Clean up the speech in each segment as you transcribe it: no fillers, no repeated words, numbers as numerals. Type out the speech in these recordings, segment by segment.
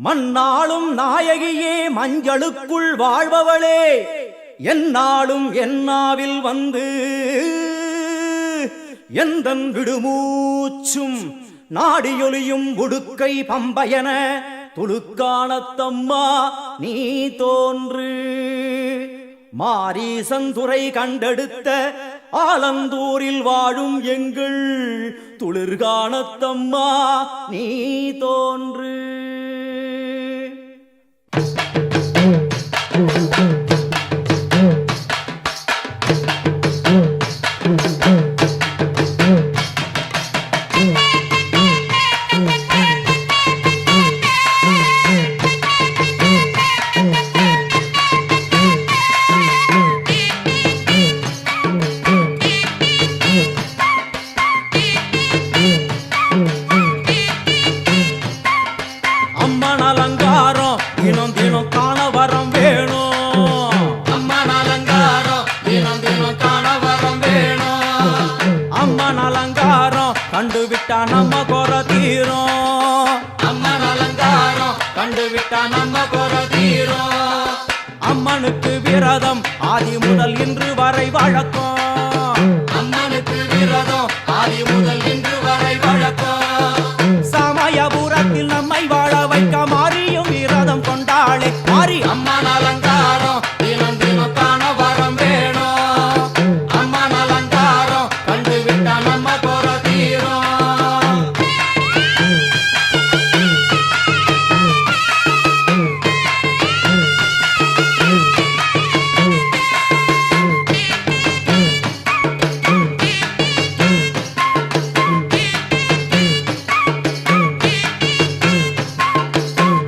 மண்ணாளும் நாயகியே மஞ்சளுக்குள் வாழ்பவளே என்னாலும் என்னாவில் வந்து எந்தன் விடுமூச்சும் நாடியொலியும் உடுக்கை பம்பயன துளுக்கானத்தம்மா நீ தோன்று மாரீசந்துரை கண்டெடுத்த ஆலந்தூரில் வாழும் எங்கள் துளிர்கானத்தம்மா நீ தோன்று. அம்மன் அலங்காரம் தினம் தினம் காண வரம் வேணும். அம்மன் அலங்காரம் தினம் தினம் காண வரம் வேணும். அம்மன் அலங்காரம் கண்டுவிட்டா நம்ம குற தீரும். அம்மன் அலங்காரம் கண்டுவிட்டா நம்ம குற தீரும். அம்மனுக்கு விரதம் ஆதி முதல் இன்று வரை வழக்கம். அம்மனுக்கு விரதம் ஆதி முதல் இன்று வரை வழக்கம். சமயபுரத்தில் நம்மை வாழ வைக்க மாறியும் விரதம் கொண்டாளே மாறி அம்மன் அலங்காரம் தினம் தினம் காண வரம் வேணும். அம்மன் அலங்காரம் கண்டுவிட்டா நம்ம குற தீரும்.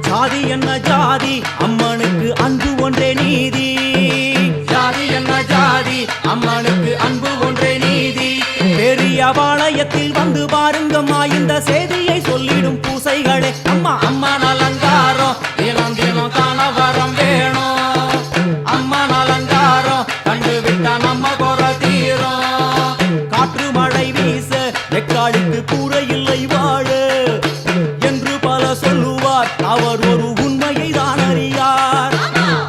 ஜாதி என்ன ஜாதி அம்மனுக்கு அன்பு ஒன்றே நீதி. ஜாதி என்ன ஜாதி அம்மனுக்கு அன்பு ஒன்றே நீதி. பெரிய பாளையத்தில் வந்து பாருங்கம்மா இந்த செய்தியை சொல்லிடும் பூசைகளே. அம்மா அம்மன் அலங்காரம் தினம் தினம் காண வரம் வேணும். அம்மன் அலங்காரம் கண்டுவிட்டா நம்ம குற தீரும். காற்று மழை வீச வெக்காளுக்கு கூரை இல்லை வாழ என்று பல சொல்லுவார். அவர் ஒரு உண்மையை தான் அறியார்.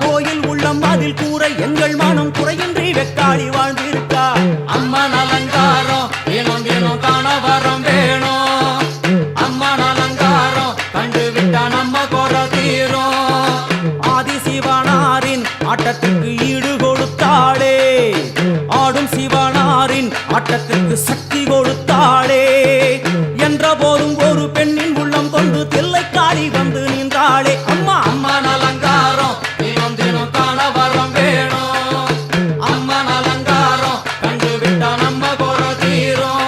கோயில் உள்ளம் அதில் கூரை எங்கள் மனம் குறையின்றி வெக்காளி வாழ்ந்திருக்கார். அம்மன் அலங்காரம் தினம் தினம் காண வரம் வேணும். அம்மன் அலங்காரம் கண்டுவிட்டா நம்ம குற தீரும். ஆதி சிவனாரின் ஆட்டத்துக்கு ஈடு கொடுத்தாளே. ஆடும் சிவனாரின் ஆட்டத்துக்கு சக்தி கொடுத்தாளே. என்ற போதும் ஒரு பெண்ணின் உள்ளம் கொண்டு தில்லைக்காளி வந்து நின்றாளே. அம்மா அம்மன் அலங்காரம் தினம் தினம் காண வரம் வேணும். அம்மன் அலங்காரம் கண்டுவிட்டா நம்ம குற தீரும்.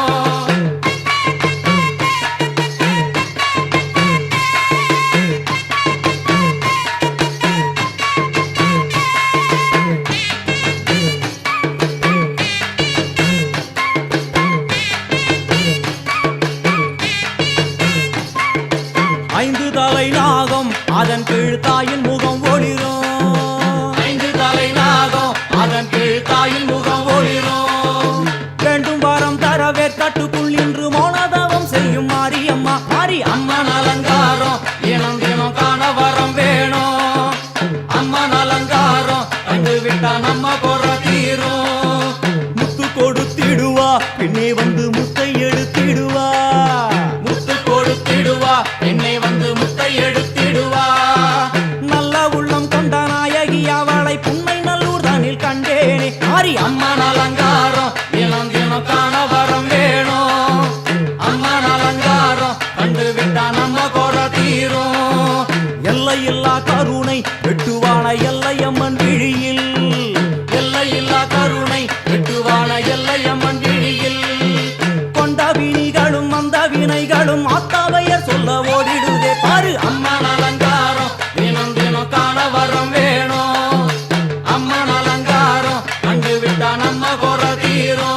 ஐந்து தலை நாகம் அதன் கீழ் தாயின் முகம் ஒளிரும். ஐந்து தலை நாகம் அதன் கீழ் தாயின் முகம் ஒளிரும். வேண்டும் வரம் தரவே கட்டுக்குள் நின்று மௌனதவம் செய்யும் மாரியம்மா மாரி அம்மன் அலங்காரம் தினம் தினம் காண வரம் வேணும். அம்மன் அலங்காரம் கண்டுவிட்டா நம்ம குற தீரும். முத்து கொடுத்திடுவா பின்னே வந்து முத்தை எடுத்திடுவா. முத்து கொடுத்திடுவா என்னை வந்து முத்தை எடுத்திடுவா. நல்ல உள்ளம் கொண்ட நாயகி அவளை புன்னை நல்லூர் தானில் கண்டேனே. மாறி அம்மன் அலங்காரம் தினம் தினம் காண வரம் வேணும். அம்மன் அலங்காரம் கண்டுவிட்டா நம்ம குற தீரும். எல்லையில்லா கருணை வெட்டுவான எல்லையம்மன் விழியில். எல்லையில்லா கருணை வெட்டுவான எல்லையம்மன் விழியில். கொண்ட வினிகளும் அந்த வினைகளும் ஆத்தாவையர் சொல்ல ஓடிடுதே பாரு. அம்மன் அலங்காரம் தினம் தினம் காண வரம் வேணும். அம்மன் அலங்காரம் கண்டுவிட்டா நம்ம குற தீரும்.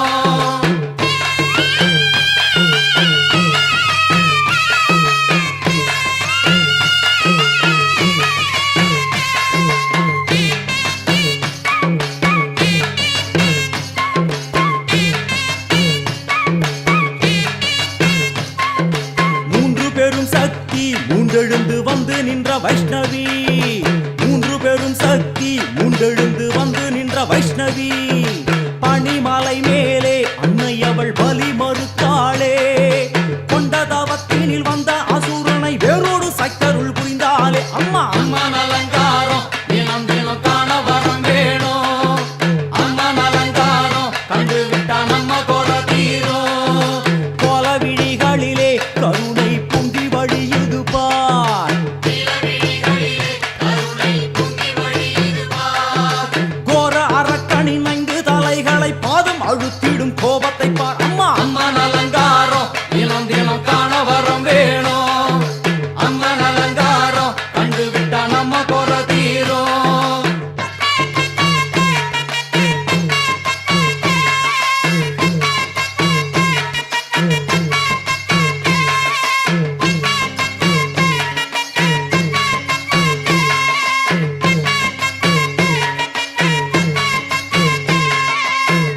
மூன்று பெரும் சக்தி மூன்றெழுந்து வந்து நின்ற வைஷ்ணவி, மூன்று பெரும் சக்தி மூண்டெழுந்து வந்து நின்ற வைஷ்ணவி. பனிமலை மேலே அன்னை அவள் பலி மறுத்தாளே, கொண்ட தவத்தினில் வந்த அசுரனை வேரோடு சக்கருள் புரிந்தாளே. அம்மா அம்மன் அலங்காரம் தினம் தினம் காண வரம் வேணும். அம்மன் அலங்காரம் கண்டு விட்டா நம்ம கோல தீரும். கோல விழிகளிலே கருணை பொங்கி வழியுது பார், கோர அரக்கனின் 5 தலைகளை பாதம் அழுத்திடும் கோபத்தை பார். அம்மா அம்மன் அலங்காரம் தினம் தினம் காண வரம் வேணும். அம்மன் அலங்காரம் கண்டு விட்டா நம்ம கோல தீரும்.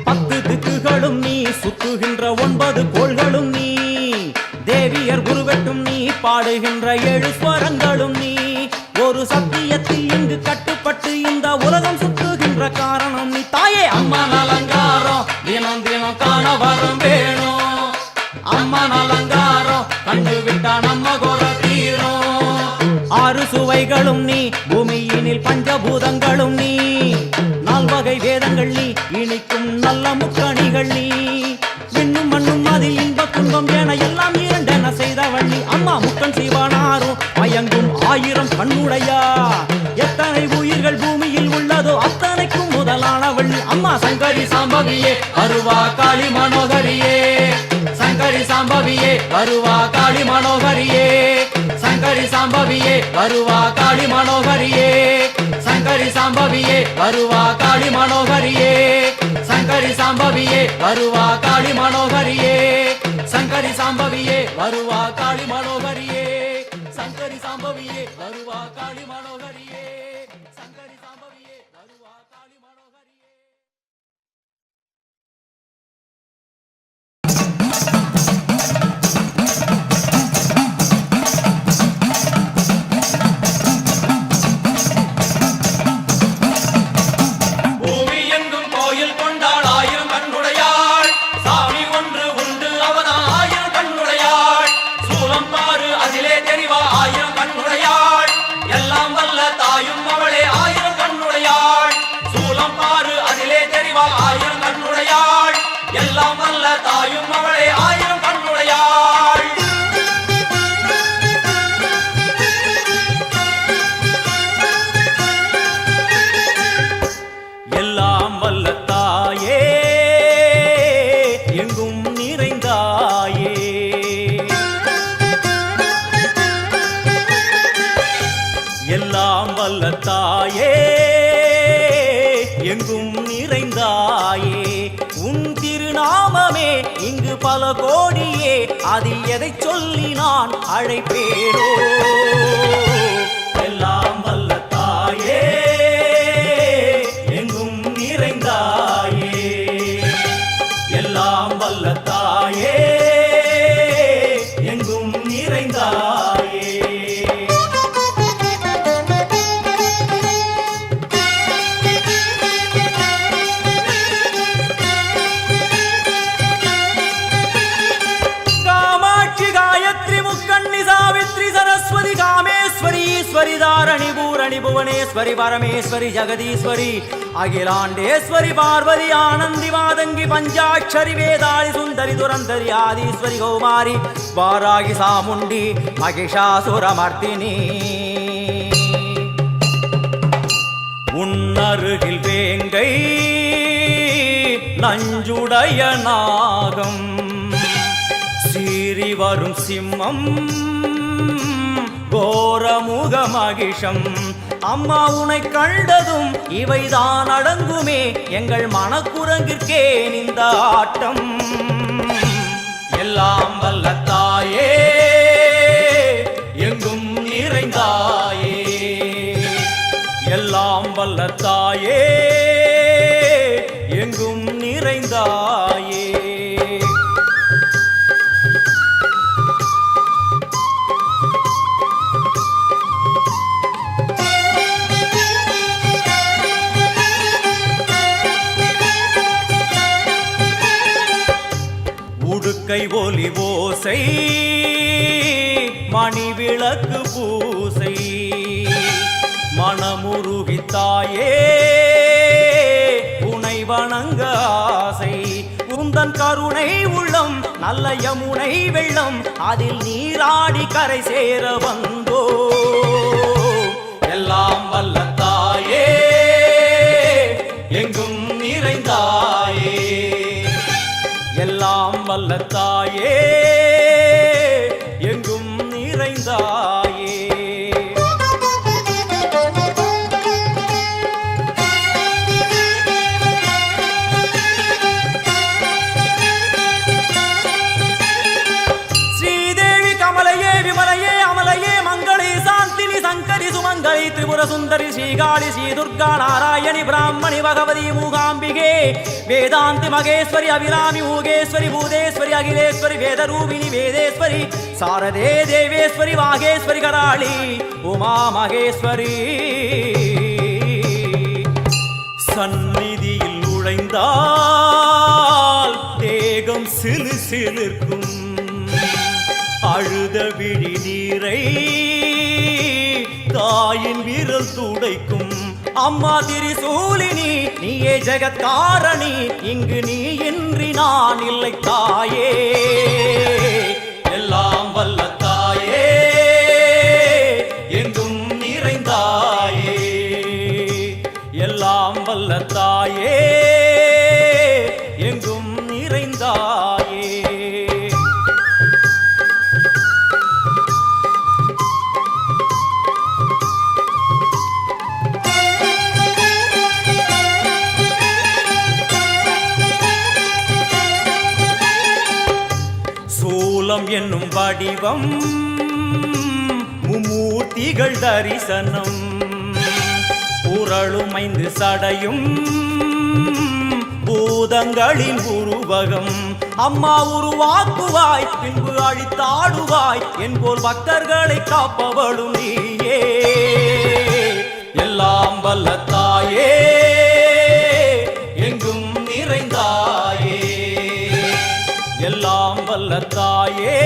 பத்து திக்குகளும் நீ, சுத்துகின்ற 9 கோள்களும் நீ, தேவியர் குருவெட்டும் நீ, பாடுகின்ற 7 ஸ்வரங்களும் நீ. ஒரு சத்தியத்தில் இங்கு கட்டுப்பட்டு இந்த உலகம் சுத்துகின்ற காரணம் நீ தாயே. அம்மன் அலங்காரம் தினம் தினம் காண வரம் வேணும். அம்மன் அலங்காரம் கண்டு விட்டா நம்ம கோல தீரும். 6 சுவைகளும் நீ, பூமியினில் பஞ்சபூதங்களும் நீ, 4 வகை வேதங்கள் நீ, இனிக்கும் நல்ல முக்கணிகள் நீ. விண்ணும் மண்ணும் அதில் இன்ப துன்பம் என எல்லாம் இரண்டென செய்தவள் நீ. அம்மா முக்கன் சிவனாரும் மயங்கும் 1000 கண்ணுடையா, எத்தனை உயிர்கள் பூமியில் உள்ளதோ அத்தனைக்கும் முதலானவள் நீ. அம்மா சங்கரி சாம்பவியே வருவா காளி மனோகரியே. சங்கரி சாம்பவியே வருவா காளி மனோகரியே. சங்கரி சாம்பவியே வருவா காளி மனோகரியே. சங்கரி சாம்பவியே வருவா காளி மனோகரியே. சங்கரி சாம்பவியே வருவா காளி மனோகரியே. சங்கரி சாம்பவியே வருவா காளி மனோகரியே. சங்கரி சாம்பவியே வருவா காளி மனோகரியே. சங்கரி சாம்பவியே வருவா காளி மனோகரியே. பூமி எங்கும் கோயில் கொண்டாள் 1000 கண்ணுடையாள். சாமி ஒன்று உண்டு அவனா 1000 கண்ணுடையாள். சூலம் பாரு அதிலே தெரிவா 1000 கண்ணுடையாள். எல்லாம் வல்ல தாயும் அவளே 1000 கண்ணுடையாள். சூலம் பாரு அதிலே தெரிவா 1000 கண்ணுடையாள். எல்லாம் வல்ல தாயும் அவளே 1000 கண்ணுடையாள். எல்லாம் வல்ல தாயே, எங்கும் நிறைந்தாயே. எல்லாம் வல்ல தாயே, எங்கும் நிறைந்தாயே. உன் திருநாமமே இங்கு பல கோடியே, அதில் எதை சொல்லி நான் அழைப்பேனோ. எல்லாம் வல்ல தாயே, எங்கும் நிறைந்தாயே. எல்லாம் வல்ல தாயே, எங்கும் நிறைந்தாயே. காமாட்சி, காயத்ரி, முக்கண்ணி, சாவித்ரி, சரஸ்வதி, காமேஸ்வரி, ஈஸ்வரி, தாரணி, பூரணி, புவனேஸ்வரி, பரமேஸ்வரி, ஜெகதீஸ்வரி, அகிலாண்டேஸ்வரி, பார்வதி, ஆனந்தி, மாதங்கி, பஞ்சாட்சரி, வேதாளி, சுந்தரி, துரந்தரி, ஆதீஸ்வரி, கௌமாரி, வாராகி, சாமுண்டி, மகிஷாசுரமர்த்தினி. உன்னருகில் வேங்கை நஞ்சுடைய நாகம், சீறி வரும் சிம்மம் கோரமுக மகிஷம். அம்மா உனை கண்டதும் இவைதான் அடங்குமே, எங்கள் மனக்குரங்கிற்கே இந்த ஆட்டம். எல்லாம் வல்ல தாயே, எங்கும் நிறைந்தாயே. எல்லாம் வல்ல தாயே, எங்கும் நிறைந்தாயே. திருக்கை ஒலி ஓசை மணி விளக்கு பூசை மனமுருகித்தாயே உனை வணங்க ஆசை உந்தன் கருணை உள்ளம் நல்ல யமுனை வெள்ளம் அதில் நீராடி கரை சேர வந்தோ எல்லாம் வல்ல தாயே எங்கும் நிறைந்தாயே எல்லாம் வல்ல தாயே எங்கும் நிறைந்தாயே ஸ்ரீதேவி கமலையே விமலையே அமலையே மங்களே சாந்தினி சங்கரி சுமங்கலி திரிபுர சுந்தரி ஸ்ரீகாளி ஸ்ரீ துர்கா நாராயணி பிராமணி பகவதி மூகாம்பிகே வேதாந்தி மகேஸ்வரி அபிராமி மூகேஸ்வரி பூதேஸ்வரி அகிலேஸ்வரி வேதரூபிணி வேதேஸ்வரி சாரதே தேவேஸ்வரி வாகேஸ்வரி கராளி உமா மகேஸ்வரி சந்நிதியில் நுழைந்தால் தேகம் சிலு சிலிர்க்கும் அழுத விழி நீரை தாயின் விரல் துடைக்கும் அம்மா திரிசூலினி நீயே ஜெகத்காரணி இங்கு நீ இன்றி நான் இல்லை தாயே எல்லாம் வல்ல தாயே எங்கும் நிறைந்தாயே எல்லாம் வல்ல தாயே எங்கும் நிறைந்தாயே சூலம் என்னும் வடிவம் மும்மூர்த்திகள் தரிசனம் புரளும் 5 சடையும் பூதங்களின் உருவகம் அம்மா உருவாக்குவாய் பின்பு அழித்தாடுவாய் என்போல் பக்தர்களை காப்பவளும் நீயே எல்லாம் வல்ல தாயே எங்கும் நிறைந்தாயே எல்லாம் வல்ல தாயே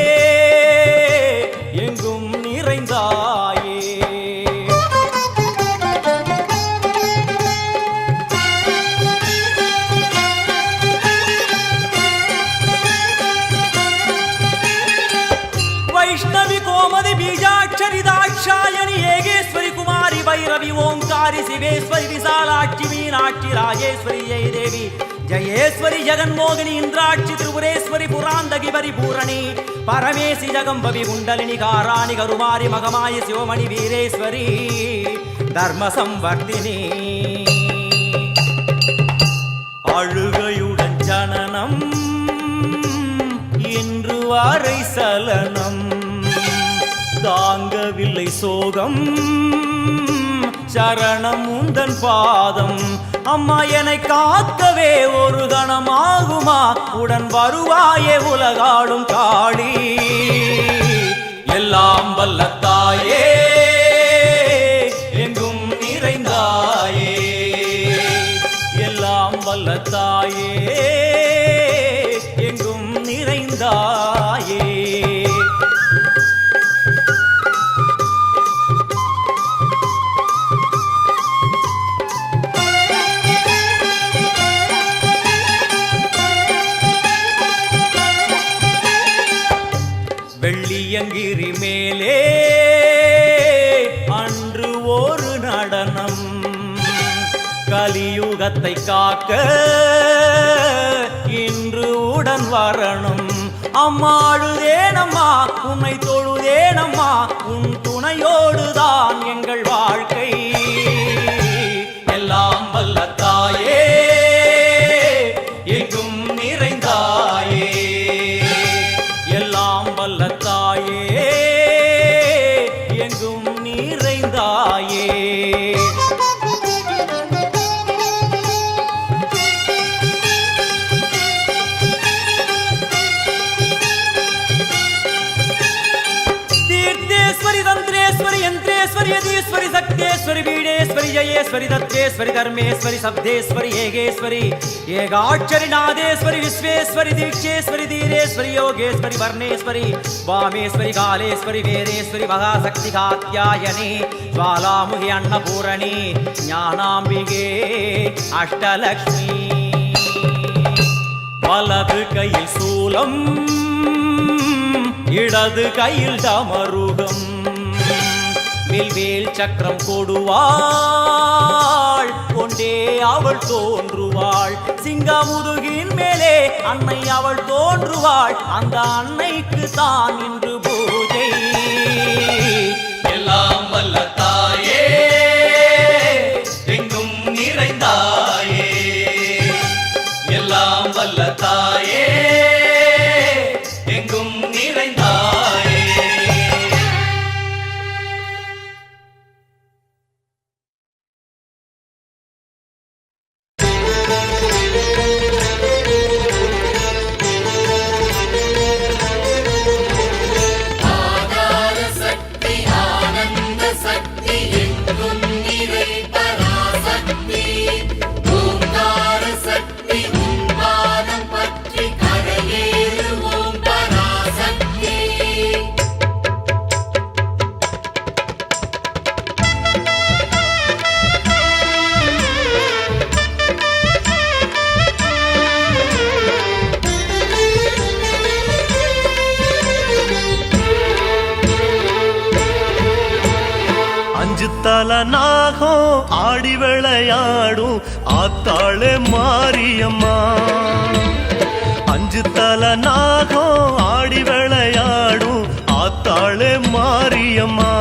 எங்கும் நிறைந்தாயே வைஷ்ணவி கோமதி பீஜாட்சரி தாட்சாயணி ஏகேஸ்வரி குமாரி பைரவி ஓங்காரி சிவேஸ்வரி விசாலாட்சி மீனாட்சி ராஜேஸ்வரி ஜெய தேவி ஜயேஸ்வரி ஜெகன்மோகினி இந்திராட்சி திரிபுரேஸ்வரி புராந்தகி பரிபூரணி பரமேசி ஜகம்பவி குண்டலினி காராணி கருமாரி மகமாயி சிவமணி வீரேஸ்வரி தர்ம சம்வர்த்தினி அழுகையுடன் ஜனனம் இன்று வரை சலனம் தாங்கவில்லை சோகம் சரணம் உந்தன் பாதம் அம்மா என்னை காக்கவே ஒரு கணமாகுமா உடன் வருவாயே உலகாடும் காளி எல்லாம் வல்ல தாயே எங்கும் நிறைந்தாயே எல்லாம் வல்ல தாயே எங்கும் நிறைந்தாயே வெள்ளியங்கிரி மேலே அன்று ஒரு நடனம் கலியுகத்தை காக்க இன்று உடன் வரணும் அம்மாடுதேனம்மா உன்னை தொழுதேனம்மா உன் துணையோடுதான் எங்கள் வாழ்க்கை எல்லாம் வல்ல தாயே எங்கும் நிறைந்தாயே எல்லாம் வல்ல தாயே எங்கும் நிறைந்தாயே தீர்த்தேஸ்வரி தந்திரேஸ்வரி யந்திரேஸ்வரி யதீஸ்வரி சக்தேஸ்வரி பீடேஸ்வரி जयेश्वरी दत्तेश्वरी धर्मेश्वरी शब्देश्वरी येगेश्वरी येगाक्षरी नादेश्वरी विश्वेश्वरी दीक्षेश्वरी धीरेश्वरी योगेश्वरी वर्णेश्वरी वामेश्वरी कालेश्वरी वीरेश्वरी महाशक्ति कात्यायनी ज्वालामुखी अन्नपूरणी ज्ञानाम्बिके अष्टलक्ष्मी வலது கையில் சூலம் இடது கையில் டமருகம் வில்வேல் சக்கரம் கொடுவாள் கொண்டே அவள் தோன்றுவாள் சிங்கமுதுகின் மேலே அன்னை அவள் தோன்றுவாள் அந்த அன்னைக்கு தான் இன்று பூஜை எல்லாம் வல்ல தாயே எங்கும் நிறைந்தாயே எல்லாம் வல்ல தாயே எங்கும் நிறைந்தாயே ஆதார சக்தி ஆனந்த சக்தி எங்கும் நிறை பராசக்தி ஓங்கார சக்தி உன்பாதம் பற்றி கரையேறுவோம் பராசக்தி அஞ்சு தல நாகம் ஆடி விளையாடும் ஆத்தாளே மாரியம்மா அஞ்சு தல நாகம் ஆடி விளையாடும் ஆத்தாளே மாரியம்மா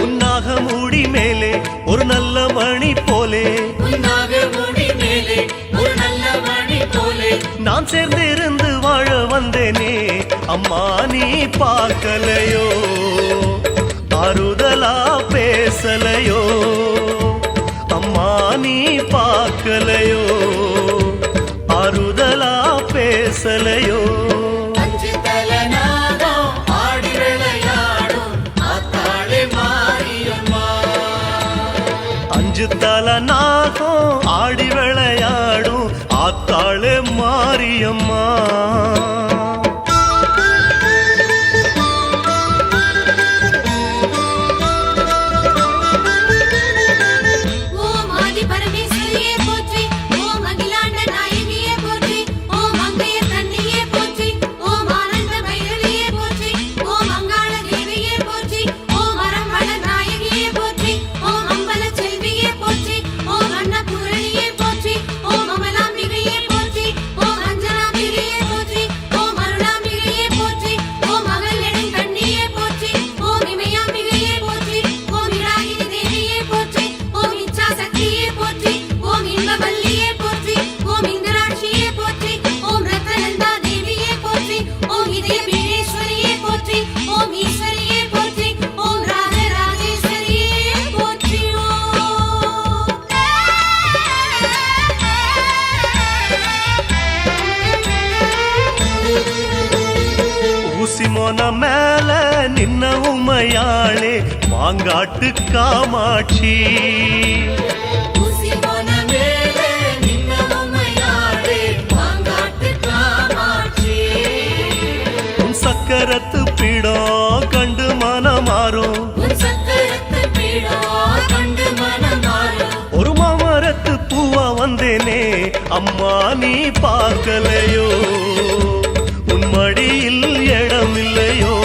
உன்னாக மூடி மேலே ஒரு நல்ல மணி போலே உன்னாக முடி மேலே ஒரு நல்ல மணி போலே நான் சேர்ந்திருந்து வாழ வந்தேனே அம்மா நீ பார்க்கலையோ ஆறுதலா பேசலையோ அம்மா நீ பார்க்கலையோ ஆறுதலா பேசலையோ அஞ்சு தல நாகம் ஆடி விளையாடும் ஆத்தாளே மாரியம்மா அஞ்சு தல நாகம் ஆடி விளையாடும் ஆத்தாளே மாரியம்மா ஓம் ஆதி பரமேஸ்வரியே போற்றி ஓம் அகிலாண்ட நாயகியே போற்றி ஓம் அங்கைய கண்ணியே போற்றி ஓம் ஆனந்த பைரவியே போற்றி ஓம் அங்காள தேவியே போற்றி ஓம் அரம்பள நாயகியே போற்றி ஓம் அம்பல செல்வியே போற்றி ஓம் அன்னபூரணியே போற்றி ஓம் அமலாம்பிகையே போற்றி ஓம் அஞ்சனாம்பிகையே போற்றி ஓம் அருளாம்பிகையே போற்றி ஓம் அகல் கண்ணியே போற்றி ஓம் இமயாம்பிகையே போற்றி ஓம் இராகினி தேவியே போற்றி ஓம் இச்சா சக்தியே போற்றி ஓம் இன்பவல்லியே போற்றி ஓம் இந்திராட்சியே போற்றி ஓம் ரத்னநந்தா தேவியே போற்றி ஓம் இதய பீடேஸ்வரியே போற்றி ஓம் ஈஸ்வரியே போற்றி ஓம் ராஜராஜேஸ்வரியே போற்றி ஊசி மோன மேல நின்ன உமையாளே மாங்காட்டு காமாட்சி ஊசி போன மேலே நின்ன உமையாளே மாங்காட்டு காமாட்சி உன் சக்கரத்து பீடம் கண்டு மனமாறும் உன் சக்கரத்து பீடோ கண்டு மனம் மாறும் ஒரு மாமரத்து பூவா வந்தேனே அம்மா நீ பார்க்கலையோ உன் மடியில் இடமில்லையோ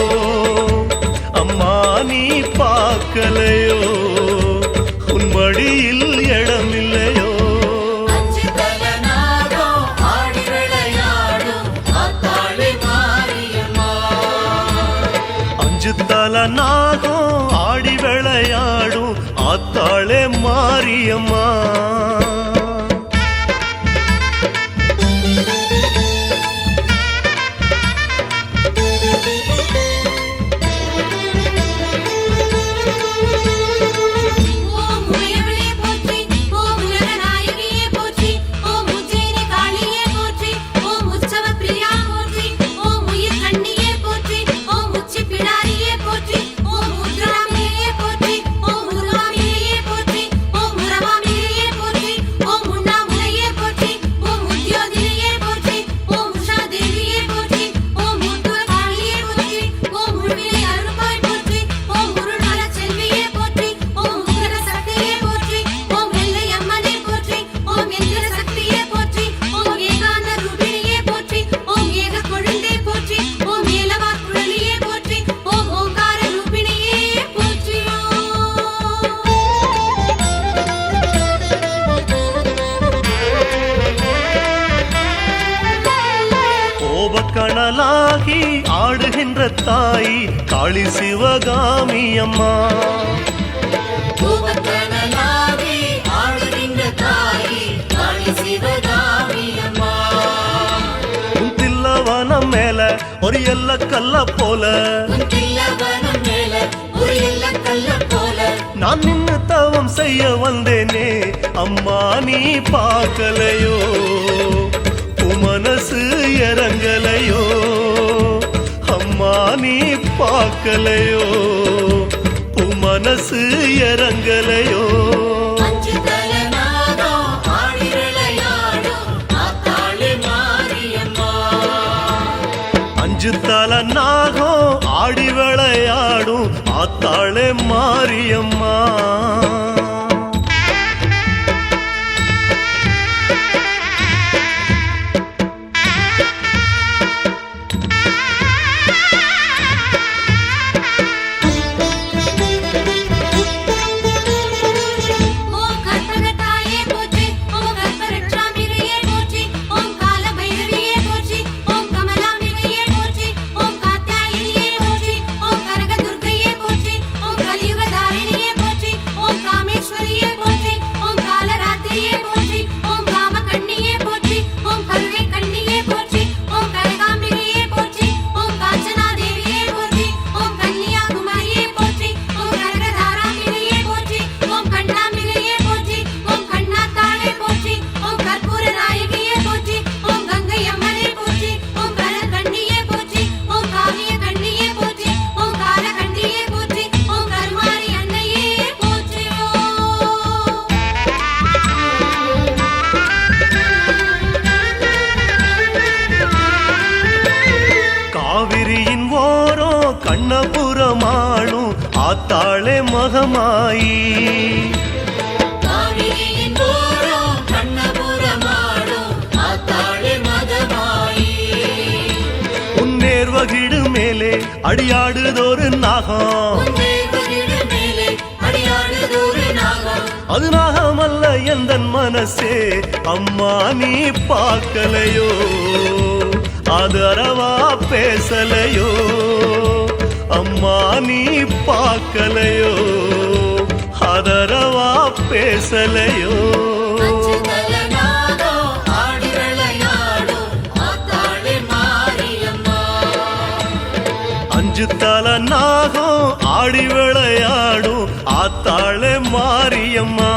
அம்மா நீ பார்க்கலையோ உன் மடியில் இடமில்லையோ அஞ்சு தல நாகம் ஆடி விளையாடும் ஆத்தாளே மாரியம்மா அஞ்சு தல நாகம் ஆடி விளையாடும் ஆத்தாளே மாரியம்மா ஓம் உமையவளே போற்றி ஓம் உலக நாயகியே போற்றி ஓம் உஜ்ஜயினி காளியே போற்றி ஓம் உற்சவ பிரியா போற்றி ஓம் உயிர் கண்ணியே போற்றி ஓம் உச்சி பிடாரியே போற்றி கோபக்கணலாகி ஆடுகின்ற தாய் காளி சிவகாமி அம்மா. கோபக்கணலாகி ஆடுகின்ற தாய் காளி சிவகாமி அம்மா. உன் தில்லவனம் மேல ஒரு எல்ல கல்ல போல, உன் தில்லவனம் மேல ஒரு எல்ல கல்ல போல நான் நின்னு தவம் செய்ய வந்தேனே அம்மா, நீ பார்க்கலையோ, உன் மனசு இறங்கலையோ அம்மா, நீ பார்க்கலையோ, உன் மனசு இறங்கலையோ. அஞ்சு தலநாதம் ஆடி விளையாடும் ஆத்தாளே மாரியம்மா. அஞ்சு தல நாகம் ஆடி விளையாடும் ஆத்தாளே மாரியம்மா. ஓம் கற்பகத்தாயே போற்றி, ஓம் கற்பரட்சாம்பிகையே போற்றி, ஓம் காலபைரவியே போற்றி, ஓம் கமலாம்பிகையே போற்றி, ஓம் காத்யாயினியே போற்றி, ஓம் கனகதுர்க்கையே போற்றி, ஓம் கலியுகதாரிணியே போற்றி, ஓம் காமேஸ்வரியே போற்றி, ஓம் காலராத்திரியே போற்றி, ஓம் காமகண்ணியே போற்றி, ஓம் கருணை கண்ணியே போற்றி, ஓம் கனகாம்பிகையே போற்றி, ஓம் காஞ்சனாதேவியே போற்றி, ஓம் கன்னியாகுமரியே போற்றி, ஓம் கனகதாராம்பிகையே போற்றி, ஓம் கண்ணாம்பிகையே போற்றி, ஓம் கண்ணாத்தாளே போற்றி, ஓம் கற்பூர நாயகியே போற்றி, ஓம் கங்கை அம்மனே போற்றி, ஓம் கனகண்ணியே போற்றி, ஓம் காவிய கண்ணியே போற்றி, ஓம் காலகண்ணியே போற்றி, ஓம் கருமாரி அன்னையே போற்றி. காவிரியின் ஓரம் கண்ணபுரமாளும் ஆத்தாளே மகமாயி. காவிரியின் ஓரம் கண்ணபுரமாடும் ஆத்தாளே மகமாயி. உன் நேர்வகிடு மேலே அடியாடுதொரு நாகம், உன் தேவகிடு மேலே அடியாடுதொரு நாகம். அது நாகமல்ல எந்தன் மனசே அம்மா, நீ பார்க்கலையோ, அது அறவா பேசலையோ அம்மா, நீ பார்க்கலையோ, அதரவா பேசலையோ. அஞ்சு தலநாதம் ஆடி விளையாடும் ஆத்தாளே மாரியம்மா. அஞ்சு தல நாகம் ஆடி விளையாடும் ஆத்தாளே மாரியம்மா.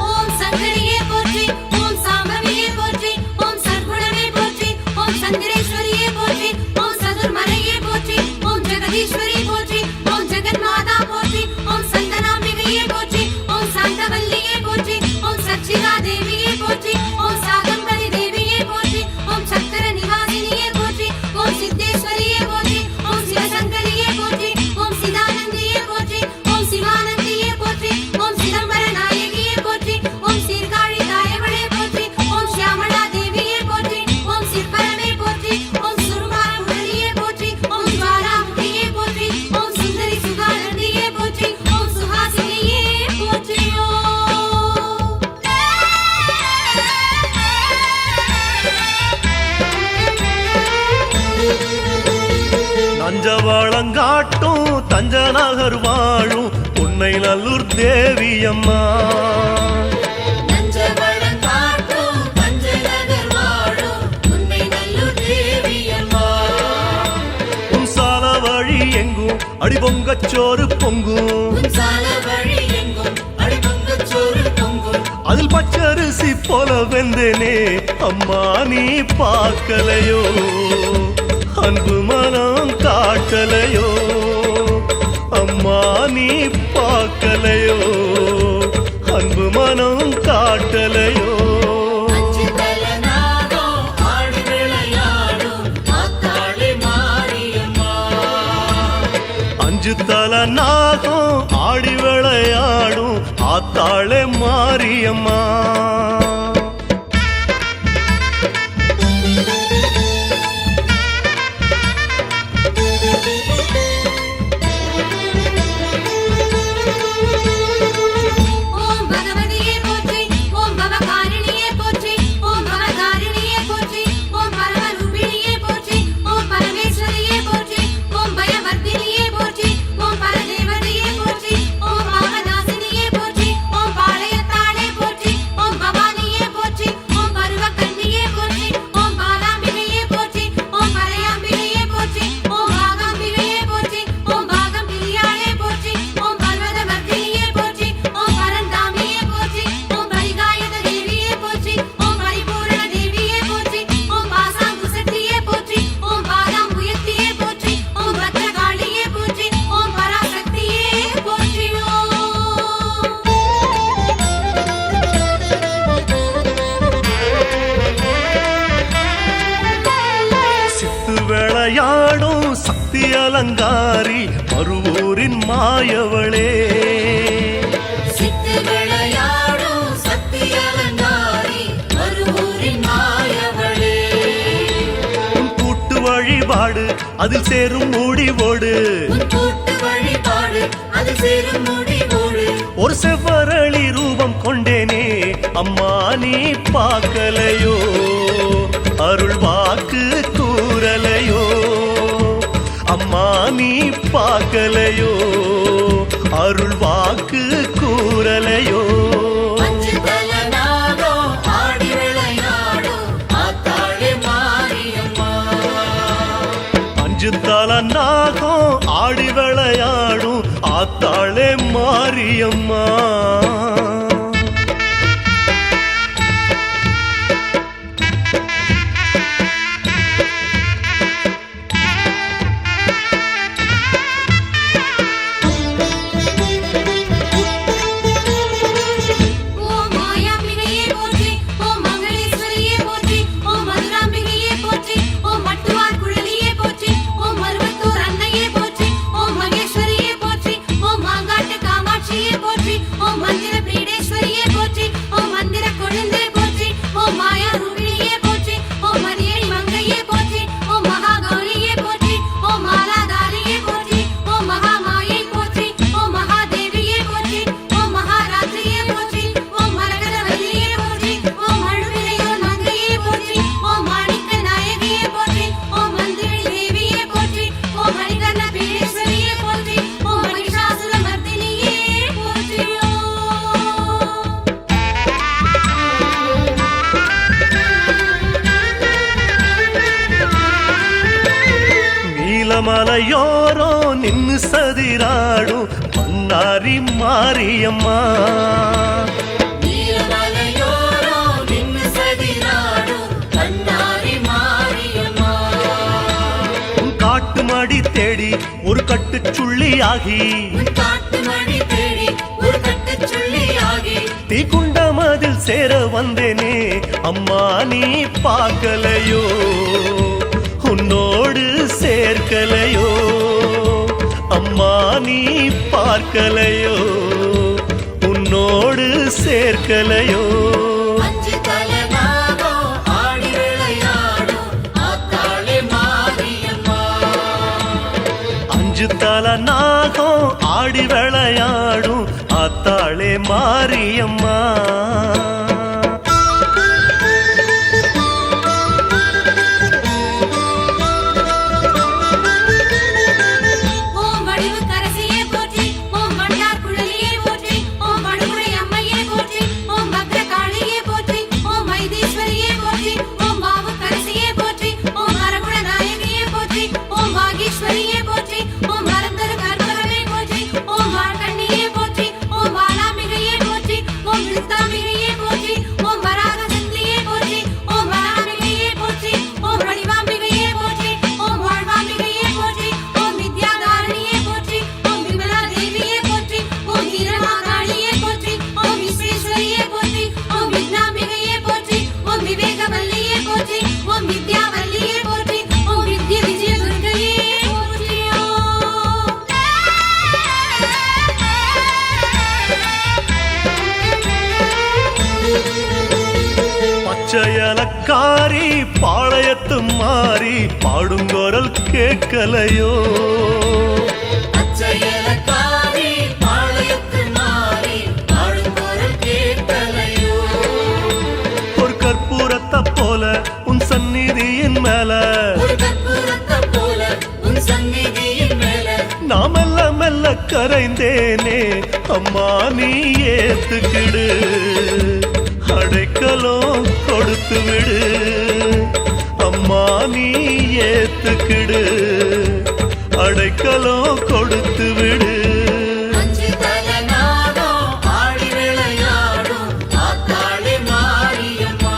ஓம் சங்கரியே போற்றி, ஓம் சாம்பவியே போற்றி, ஓம் சர்க்குணமே போற்றி, ஓம் சந்திரேஸ்வரியே போற்றி, ஓம் சதுர்மலையே போற்றி, ஓம் ஜெகதீஸ்வரி போற்றி, ஓம் ஜெகன்மாதா போற்றி, ஓம் சந்தனாம்பிகையே போற்றி, ஓம் சாந்தவல்லியே போற்றி, ஓம் சச்சிகா தேவியே போற்றி, ஓம் சாகம்பரி தேவியே போற்றி, ஓம் சக்கர நிவாசினியே போற்றி, ஓம் சித்தேஸ்வரியே போற்றி, ஓம் சிவசங்கரியே போற்றி, ஓம் சிதானந்தியே போற்றி, ஓம் சிவானந்தியே போற்றி, ஓம் சிதம்பர நாயகியே போற்றி, ஓம் சீர்காழி தாயவளே போற்றி, ஓம் சியாமளா தேவியே போற்றி, ஓம் சிற்பரமே போற்றி, ஓம் சுருமார முரளியே போற்றி, ஓம் ஜுவாலாமுகியே போற்றி, ஓம் சுந்தரி சுகானந்தியே போற்றி, ஓம் சுஹாசினியே போற்றி. நஞ்சவளங்காட்டும் தஞ்சநகர் வாழும் உன்னை நல்லூர் தேவியம்மா. நஞ்சவளம் காட்டும் பஞ்சநகர் வாழும் உன்னை நல்லூர் தேவியம்மா. உன் சால வழி எங்கும் அடிபொங்கச்சோறு பொங்கும், உன் சால வழி எங்கும் அடிபொங்கச் சோறு பொங்கும். அதில் பச்சரிசி போல வெந்தேனே அம்மா, நீ பார்க்கலையோ, அன்பு மனம் காட்டலையோ அம்மா, நீ பார்க்கலையோ, அன்பு மனம் காட்டலையோ. அஞ்சு தலநாதம் ஆடி விளையாடும் ஆத்தாளே மாரியம்மா. அஞ்சு தல நாகம் ஆடி விளையாடும் ஆத்தாளே மாரியம்மா. அலங்காரி மறுவூரின் மாயவளே சித்து விளையாடும் சக்தி அலங்காரி மறுவூரின் மாயவளே உன் கூட்டு வழிபாடு அதில் சேரும் முடிவோடு உன் கூட்டு வழிபாடு அது சேரும் முடிவோடு ஒரு செவ்வரளி ரூபம் கொண்டேனே அம்மா நீ பார்க்கலையோ அருள் வாக்கு கூறலையோ அம்மா நீ பார்க்கலையோ அருள் வாக்கு கூறலையோ அஞ்சு தல நாகம் ஆடி விளையாடும் ஆத்தாளே மாரியம்மா அஞ்சு தல நாகம் ஆடி விளையாடும் ஆத்தாளே மாரியம்மா ஓம் மாயாம்பிகையே போற்றி ஓம் மங்களேஸ்வரியே போற்றி ஓம் மதுராம்பிகையே போற்றி ஓம் மட்டுவார் குழலியே போற்றி ஓம் மருவத்தூர் அன்னையே போற்றி ஓம் மகேஸ்வரியே போற்றி ஓம் மாங்காட்டு காமாட்சியே போற்றி ஓம் மந்திர பீடேஸ்வரியே போற்றி ஓம் மந்திர கொழுந்தே போற்றி ஓம் மாயா ரூபிணியே போற்றி ஓம் மதியேடி மங்கையே போற்றி ஓம் மகா கௌரியே போற்றி ஓம் மாலாதாரியே போற்றி ஓம் மகாமாயை போற்றி ஓம் மகாதேவியே போற்றி ஓம் மகாராத்திரியே போற்றி ஓம் மரகதவல்லியே போற்றி ஓம் அழுவிலையோர் மங்கையே போற்றி ஓம் மாணிக்க நாயகியே போற்றி ஓம் மந்திரி தேவியே போற்றி ஓம் மணிகர்ண பீடேஸ்வரியே போற்றி ஓம் மகிஷாசுர மர்தினியே போற்றி நீலமலையோரோ நின்னு சதிராடும் மன்னாரி மாரியம்மா நீலமலையோரோ நின்னு சதிராடும் கண்ணாரி மாரியம்மா உன் காட்டு மடி தேடி ஒரு கட்டு சுள்ளியாகி உன் காட்டு மணி தேடி ஒரு கட்டுச் சொல்லியாகி தீக்குண்ட மதில் சேர வந்தேனே அம்மா நீ பார்க்கலையோ உன்னோடு சேர்க்கலையோ அம்மா நீ பார்க்கலையோ உன்னோடு சேர்க்கலையோ அஞ்சு தல நாகம் ஆடி விளையாடும் ஆத்தாளே மாரியம்மா அஞ்சு தல நாகம் ஆடி விளையாடும் ஆத்தாளே மாரியம்மா ஓம் வடிவு கரசியே போற்றி ஓம் வண்டார் குழலியே போற்றி ஓம் வடுகுடை அம்மையே போற்றி ஓம் பக்ர காளியே போற்றி ஓம் வைத்தீஸ்வரியே போற்றி ஓம் வாவு கரசியே போற்றி ஓம் வரகுண நாயகியே போற்றி ஓம் வாகீஸ்வரியே போற்றி ஓம் வரந்தரு கற்பகமே போற்றி ஓம் வாழ்கண்ணியே போற்றி ஓம் வாலாம்பிகையே போற்றி ஓம் விருத்தாம்பிகையே போற்றி ஓம் வராக சக்தியே போற்றி ஓம் வராம்பிகையே போற்றி ஓம் வடிவாம்பிகையே போற்றி ஓம் வாழ்வாம்பிகையே போற்றி ஓம் வித்யாதாரணியே போற்றி ஓம் விமலா தேவியே போற்றி ஓம் வீரமாகாளியே போற்றி ஓம் விஸ்வேஸ்வரியே போற்றி ஓம் விக்னாம்பிகையே போற்றி ஓம் விவேகவல்லியே போற்றி ஓம் வித்யாவல்லியே போற்றி ஓம் வித்ய விஜய துர்க்கையே போற்றி பச்சையலக்காரி பாளையத்து மாறி பாடுங்கோரல் கேட்கலையோ பச்சையலக்காரி பாளையத்து மாறி பாடுங்கோரல் கேட்கலையோ ஒரு கற்பூரத்தை போல உன் சந்நிதியின் மேல ஒரு கற்பூரத்தை போல உன் சந்நிதியின் மேல நான் மெல்ல மெல்ல கரைந்தேனே அம்மா நீ ஏத்துக்கிடு அடைக்கலம் கொடுத்து விடு அம்மா நீ ஏத்துக்கிடு அடைக்கலம் கொடுத்து விடு அஞ்சு தல நாகம் ஆடி விளையாடும் ஆத்தாளே மாரியம்மா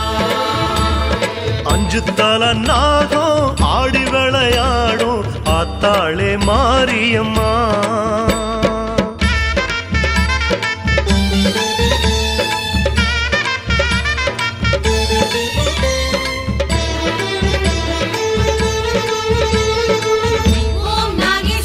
அஞ்சு தல நாகம் ஆடி விளையாடும் ஆத்தாளே மாரியம்மா ஓம் நாகேஸ்வரியே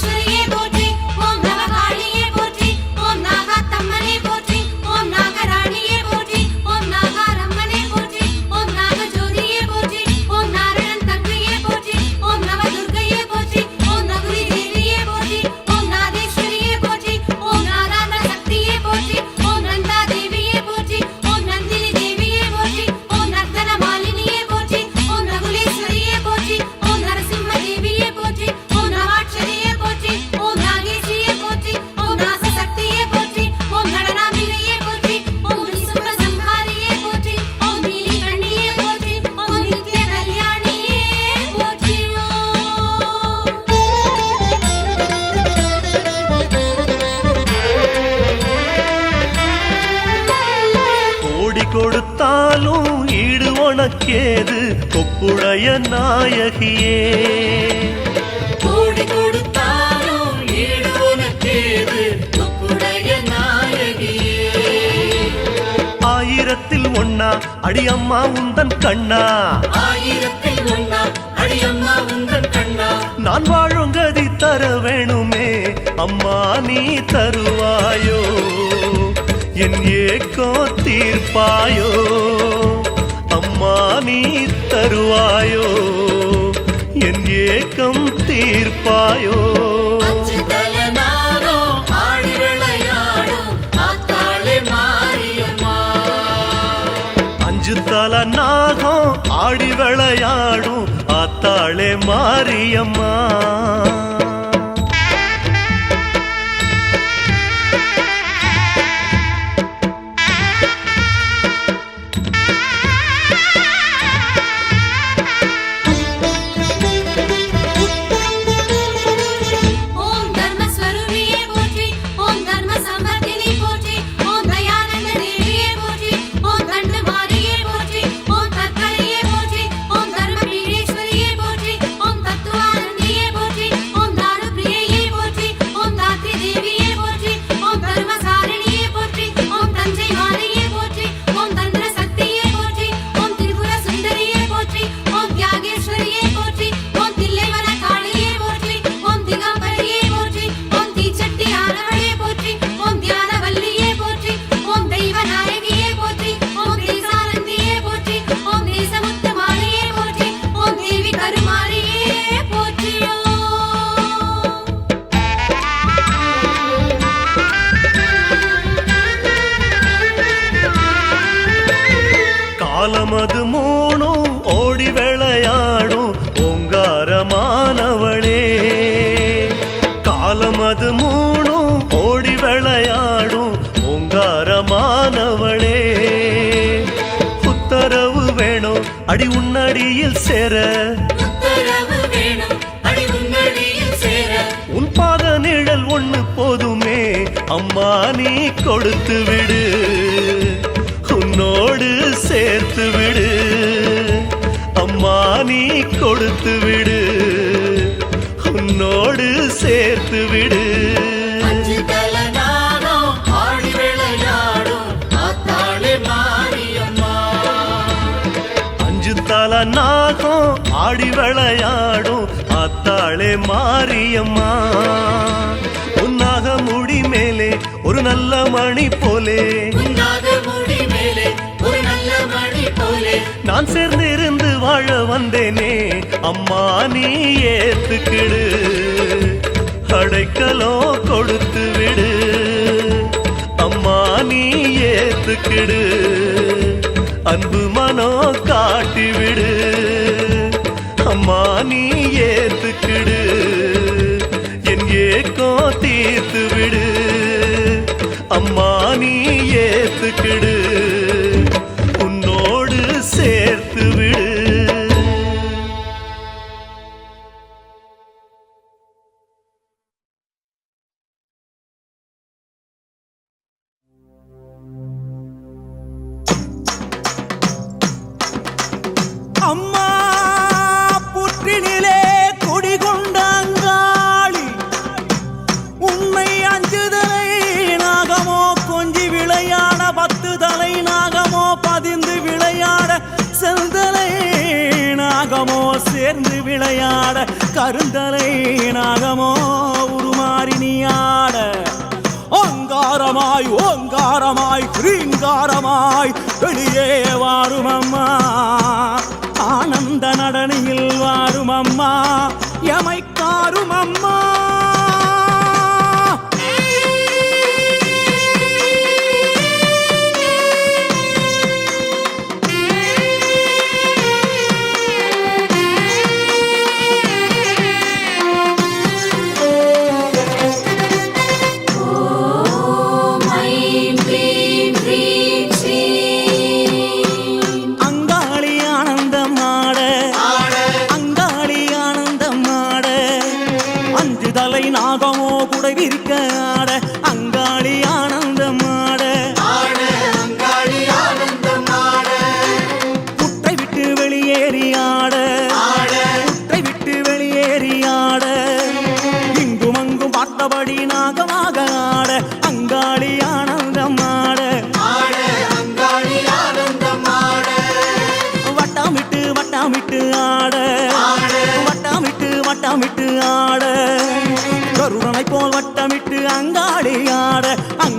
உனக்கேது கொப்புடைய நாயகியே கோடி கொடுத்தாலும் ஈடு உனக்கேது கொப்புடைய நாயகியே ஆயிரத்தில் ஒன்னா அடியம்மா உந்தன் கண்ணா ஆயிரத்தில் ஒன்னா அடியம்மா உந்தன் கண்ணா நான் வாழும் கதி தர வேணுமே அம்மா நீ தருவாயோ என் ஏக்கம் தீர்ப்பாயோ அம்மா நீ தருவாயோ என் ஏக்கம் தீர்ப்பாயோ அஞ்சு தலைநாளோ ஆடி விளையாடும் ஆத்தாளே மாரியம்மா அஞ்சு தல நாகம் ஆடி விளையாடும் ஆத்தாளே மாரியம்மா ஓம் தர்மஸ்வரூபியே போற்றி ஓம் தர்ம சம்பர்த்தினி போற்றி ஓம் தயானந்த தேவியே போற்றி ஓம் கண்டு மாரியே போற்றி ஓம் தற்கரையே போற்றி ஓம் தர்ம பீடேஸ்வரியே போற்றி ஓம் தத்துவானந்தியே போற்றி ஓம் தானு பிரியையே போற்றி ஓம் தாத்ரி தேவியே போற்றி ஓம் தர்மசாரிணியே போற்றி ஓம் தஞ்சை மாரியே போற்றி ஓம் தந்திர சக்தியே போற்றி ஓம் திரிபுர சுந்தரியே போற்றி ஓம் தியாகேஸ்வரியே போற்றி ஓம் தில்லைவன காளியே போற்றி ஓம் திகம்பரியே போற்றி ஓம் தீச்சட்டி ஆனவளே போற்றி ஓம் தியானவல்லியே போற்றி ஓம் தெய்வ நாயகியே போற்றி ஓம் தேசானந்தியே போற்றி ஓம் தேசமுத்து மாலையே போற்றி ஓம் தேவி கருமாரியே போற்றியோ காலமது மூணும் ஓடி விளையாடும் ஓங்காரமானவளே காலமது மூணும் ஓடி விளையாடும் ஓங்காரமானவளே உத்தரவு வேணும் அடி உன்னடியில் சேர உத்தரவு வேணும் அடி உன்னடியில் சேர உன் பாத நிழல் ஒண்ணு போதுமே அம்மா நீ கொடுத்து விடு உன்னோடு சேர்த்து விடு அம்மா நீ கொடுத்து விடு உன்னோடு சேர்த்து விடு அஞ்சு தலைநாளோ ஆடி விளையாடும் ஆத்தாளே மாரியம்மா அஞ்சு தல நாகம் ஆடி விளையாடும் ஆத்தாளே மாரியம்மா உன்னாக முடி மேலே ஒரு நல்ல மணி போலே உன்னாக முடி மேலே ஒரு நல்ல மணி போலே நான் சேர்ந்திருந்து வாழ வந்தேனே அம்மா நீ ஏத்துக்கிடு அடைக்கலோ கொடுத்து விடு அம்மா நீ ஏத்துக்கிடு அன்பு மனோ காட்டி விடு அம்மா நீ ஏத்துக்கிடு என் ஏக்கம் தீர்த்து விடு அம்மா நீ ஏத்துக்கிடு உன்னோடு சேர்த்து விடு அம்மா புற்றினிலே குடிகொண்டாங்காளி உண்மை அஞ்சுதலை நாகமோ கொஞ்சி விளையாட 10 தலை நாகமோ பதிந்து விளையாட செந்தலை நாகமோ சேர்ந்து விளையாட கருந்தலை நாகமோ உருமாறி நீயாட ஓங்காரமாய் ஓங்காரமாய் ரீங்காரமாய் வெளியே வாரும் அம்மா ஆனந்த நடனியில் வாரும் அம்மா எமைக்காரும் அம்மா ஓம் ஐம் க்ளீம் க்ரீம் ஸ்ரீம் அங்காளி ஆனந்தமாட அங்காளி ஆனந்தமாட அஞ்சு தல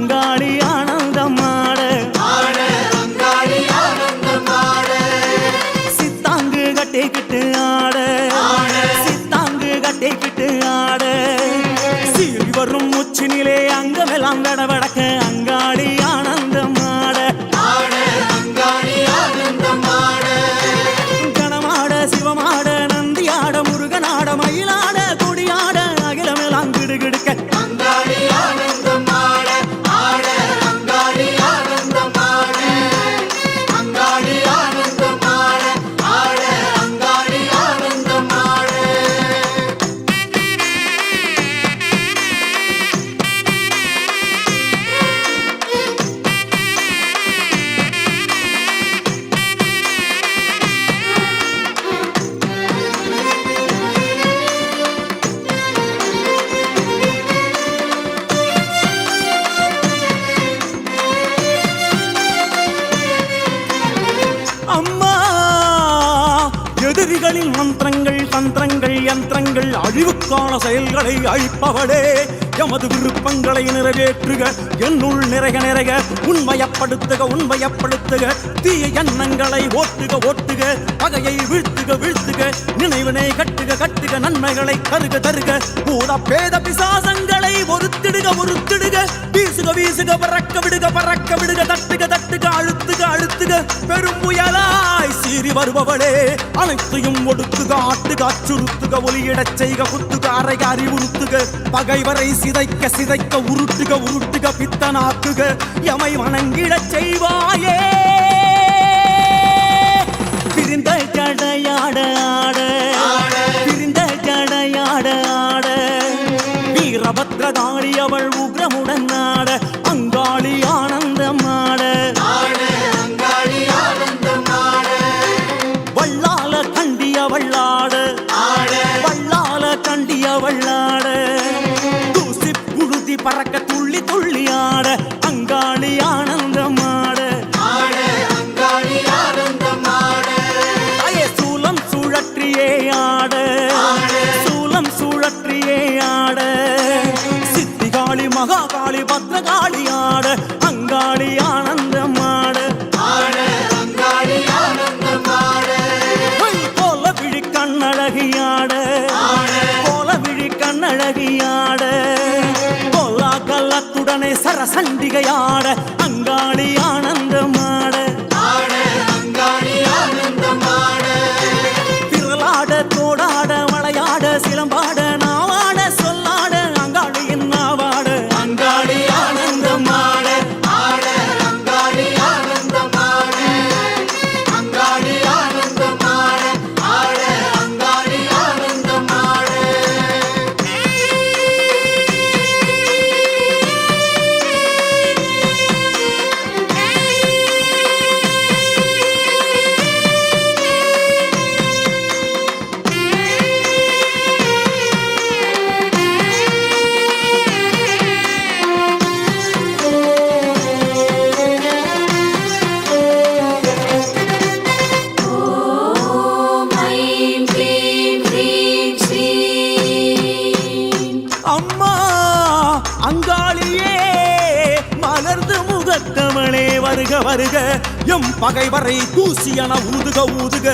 அங்காளி ஆனந்தமாட சித்தாங்கு கட்டிக்கிட்டு ஆட சித்தாங்கு கட்டிக்கிட்டு ஆட சீறி வரும் உச்சினிலே அங்கமெல்லாம் வடவடக்க அங்காளி ஆனந்தமாட கணமாட சிவமாட நந்தியாட முருகனாட மயிலாட கொடியாட அகிலமெல்லாம் கிடுகிடுக்க அம்மா எதிரிகளின் மந்திரங்கள் தந்திரங்கள் யந்திரங்கள் அழிவுக்கான செயல்களை அழிப்பவளே எமது விருப்பங்களை நிறைவேற்றுக என்னுள் நிறைக நிறைக உண்மையப்படுத்துக உண்மையப்படுத்துக தீய எண்ணங்களை ஓட்டுக ஓட்டுக பகையை வீழ்த்துக வீழ்த்துக நினைவினை கட்டுக கட்டுக நன்மைகளை தருக தருக பூத பேத பிசாசங்களை ஒருத்திடுக ஒருத்திடுக வீசுக வீசுக பறக்க விடுக பறக்க விடுக தட்டுக தட்டுக அழுத்துக அழுத்துக பெரும் புயலாய் சீறி வருபவளே அனைத்தையும் ஒடுக்குக ஆட்டுக அச்சுறுத்துக ஒலியிடச் செய்க குத்துக அறைக அறிவுறுத்துக பகைவரை சிதைக்க சிதைக்க உருட்டுக உருட்டுக பித்தனாக்குக எமை வணங்கிடச் செய்வாயே பிரிந்த ஜடையாட ஆட பிரிந்த ஜடையாட ஆட வீரபத்ரதாளி அவள் உக்ரமுடன் ஆட அங்காளி ஆனந்தமாட வள்ளால கண்டிய வள்ளாட வள்ளால கண்டிய வள்ளாட தூசி புழுதி பறக்க துள்ளி துள்ளி ஆட அங்காளி ஆனந்தமாட சூலம் சுழற்றியே ஆட சூலம் சுழற்றியே ஆட சித்திகாளி மகாகாளி பத்ரகாளி ஆட அங்காளி ஆனந்தமாட போல விழி கண்ணழகியாட போல விழி கண்ணழகியாட போலா கல்லத்துடனே சரசண்டிகையாட அங்காளி ஆனந்தமாட திரளாட தோடாட மலையாட சிலம்பாட நாவாட சொல்லாட அங்காளியின் நாவாட அங்காளி ஆனந்தமாட அம்மா அங்காளியே மலர்ந்து முகத்தவளே வருக வருக எம் பகைவரை தூசியன ஊதுக ஊதுக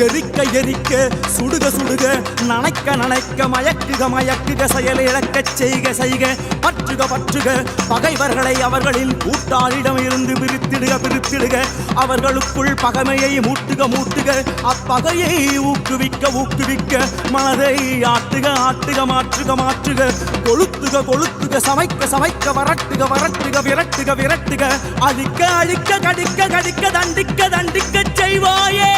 எரிக்க எரிக்க சுடுக சுடுக நனைக்க நனைக்க மயக்குக மயக்குக செயல் இழக்கச் செய்க செய்க பற்றுக பற்றுக பகைவர்களை அவர்களின் கூட்டாளிடம் இருந்து பிரித்திடுக பிரித்திடுக அவர்களுக்குள் பகைமையை மூட்டுக மூட்டுக அப்பகையை ஊக்குவிக்க ஊக்குவிக்க மனதை ஆட்டுக ஆட்டுக மாற்றுக மாற்றுக கொளுத்துக கொளுத்துக சமைக்க சமைக்க வரட்டுக வரட்டுக விரட்டுக விரட்டுக அழிக்க அழிக்க கடிக்க கடிக்க தண்டிக்க தண்டிக்க செய்வாயே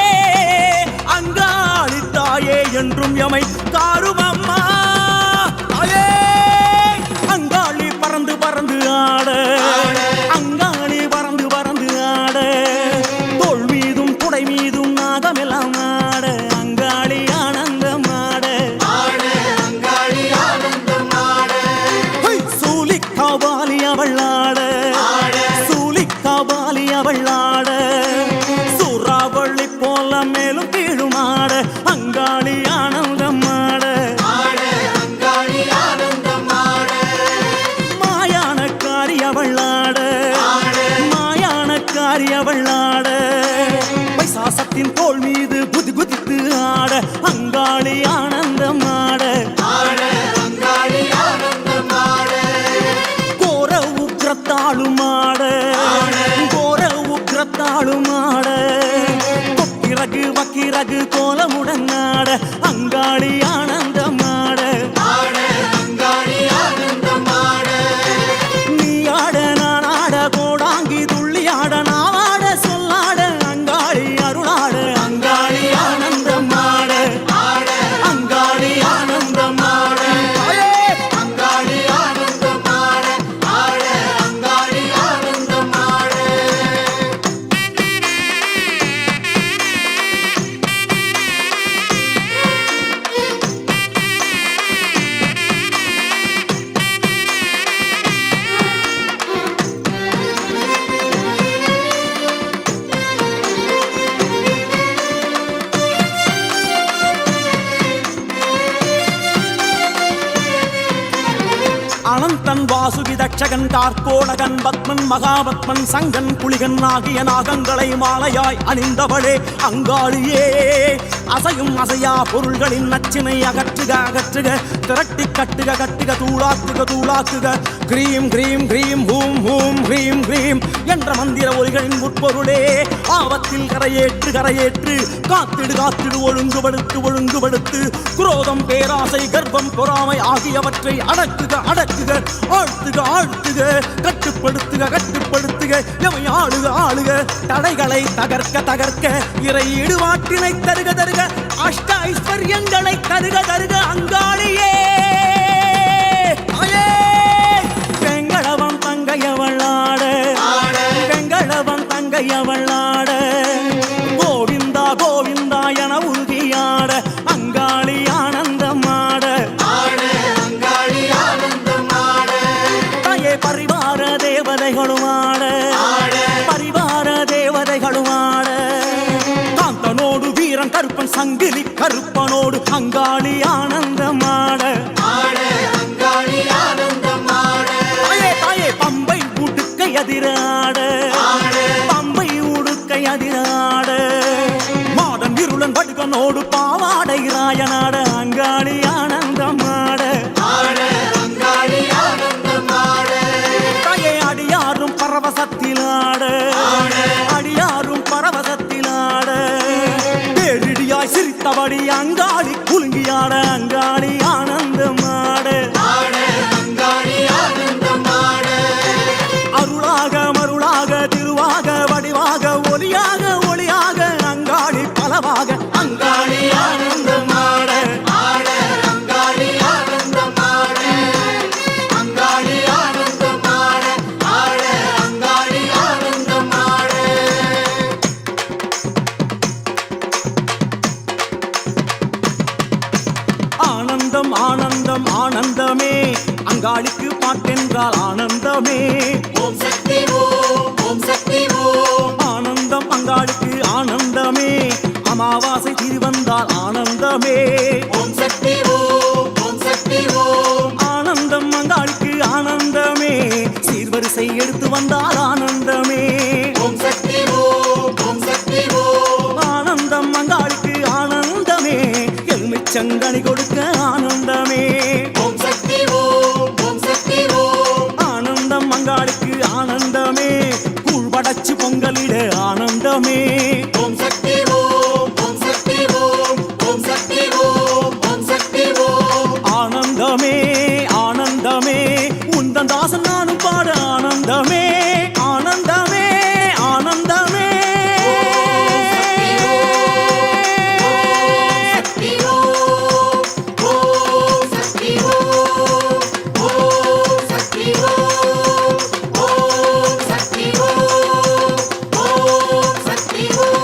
அங்காளி தாயே என்றும் எமை காரும் அம்மா தாயே அங்காளி பறந்து பறந்து ஆட அங்காளி பறந்து பறந்து ஆட தோள் மீதும் குடை மீதும் நாகமெல்லாம் ஆட அங்காளி ஆனந்தமாட சூலிக்காவாலி அவள் ஆட சூலிக்காவாலி அவள் ஆட சூறாவளி போல மேலும் கீழும் ஆட அங்காளி ஆனந்தமாட மாயானக்காரி அவள் அவளாட மாயானக்காரி அவளாட பைசாசத்தின் தோள் மீது குதி குதித்து ஆட அங்காளி ஆனந்தம் ஆட கோர உக்ரத்தாளும் ஆட கோர உக்ரத்தாளும் ஆட கொக்கிரகு வக்கிரகு கோலமுடன் ஆட அங்காளி ஆனந்தம் ஆட நீ ஆட நான் ஆட கோடாங்கி துள்ளி ஆட நான் ஆட சொல்லாட அங்காளி அருளாட அங்காளி ஆனந்தம் ஆட அங்காளி ஆனந்தம் ஆட அங்காளி ஆனந்தம் ஆட அங்காளி ஆனந்தம் ஆட அனந்தன் வாசுகி தட்சகன் கார்கோடகன் பத்மன் மகாபத்மன் சங்கன் புலிகன் ஆகிய நாகங்களை மாலையாய் அணிந்தவளே அங்காளியே அசையும் அசையா பொருள்களின் நச்சினை அகற்றுக அகற்றுக திரட்டி கட்டுக கட்டுக தூளாக்குக தூளாக்குக கிரீம் கிரீம் கிரீம் ஹூம் ஹூம் ஹ்ரீம் ஹ்ரீம் என்ற மந்திர ஒலிகளின் உட்பொருளே ஆபத்தில் கரையேற்று கரையேற்று காத்திடு காத்திடு ஒழுங்குபடுத்து ஒழுங்குபடுத்து குரோதம் பேராசை கர்ப்பம் பொறாமை ஆகியவற்றை அடக்குக அடக்குக ஆழ்த்துக ஆழ்த்துக கட்டுப்படுத்துக கட்டுப்படுத்துக எவை ஆளுக ஆளுக தடைகளை தகர்க்க தகர்க்க இறை ஈடுபாட்டினை தருக தருக அஷ்ட ஐஸ்வர்யங்களை தருக தருக அங்காளியே வெங்கடவன் தங்கையவளாட வெங்கடவன் தங்கையவளாட கோவிந்தா கோவிந்தா என உறுதியாட அங்காளி ஆனந்தம் ஆட தாயே பரிவார தேவதைகளும் ஆட பரிவார தேவதைகளும் ஆட காந்தனோடு வீரன் கருப்பன் சங்கிலி கருப்பனோடு அங்காளி ஆனந்தம் ஆட தாயே தாயே பம்பை உடுக்கை அதிராட பம்பை உடுக்கை அதிராட மாடன் இருளன் வடுகனோடு பாவாடை ராயனாட அங்காளி ஆனந்தம் ஆட தாயே அடியாரும் பரவசத்திலாட அடியாரும் பரவசத்திலாட பேரிடியாய் சிரித்தபடி அங்காளி குலுங்கியாட அங்காளி ஆனந்தம் ஆட அருளாக மருளாக திருவாக வடிவாக ஒளியாக ஒளியாக அங்காளி பலவாக அங்காளி ஆனந்தம் ஆட அங்காளி ஆனந்தம் ஆட அங்காளி ஆனந்தம் ஆட அங்காளி ஆனந்தம் ஆட ஆனந்தம் ஆனந்தம் ஆனந்தமே அங்காளிக்கு பாட்டென்றால் ஆனந்தமே ஓம் சக்தி ஓம் சக்தி ஓம் ஆனந்தம் அங்காளுக்கு ஆனந்தமே அமாவாசை திருவந்தால் ஆனந்தமே ஓம் சக்தி ஓம் சக்தி ஓம் ஆனந்தம் அங்காளுக்கு ஆனந்தமே சீர்வரிசை எடுத்து வந்தால் ஆனந்தமே ஓம் சக்தி ஓம் சக்தி ஓம் ஆனந்தம் அங்காளுக்கு ஆனந்தமே எலுமிச்சங்கனி கொடுக்க ஆனந்தமே ஓம் சக்தி ஓம் சக்தி ஓம் ஆனந்தம் அங்காளுக்கு ஆனந்தமே கூழ் படைச்சு பொங்கலிட ஆனந்தமே ஓம் சக்தி ஓம் சக்தி ஓம் சக்தி ஓம் சக்தி ஓம் ஆனந்தமே ஆனந்தமே உந்தன் தாசன் நானும் பாட ஆனந்தமே ஆனந்தமே ஆனந்தமே சக்தி ஓம் சக்தி ஓம் சக்தி ஓம் சக்தி ஓம் சக்தி ஓம்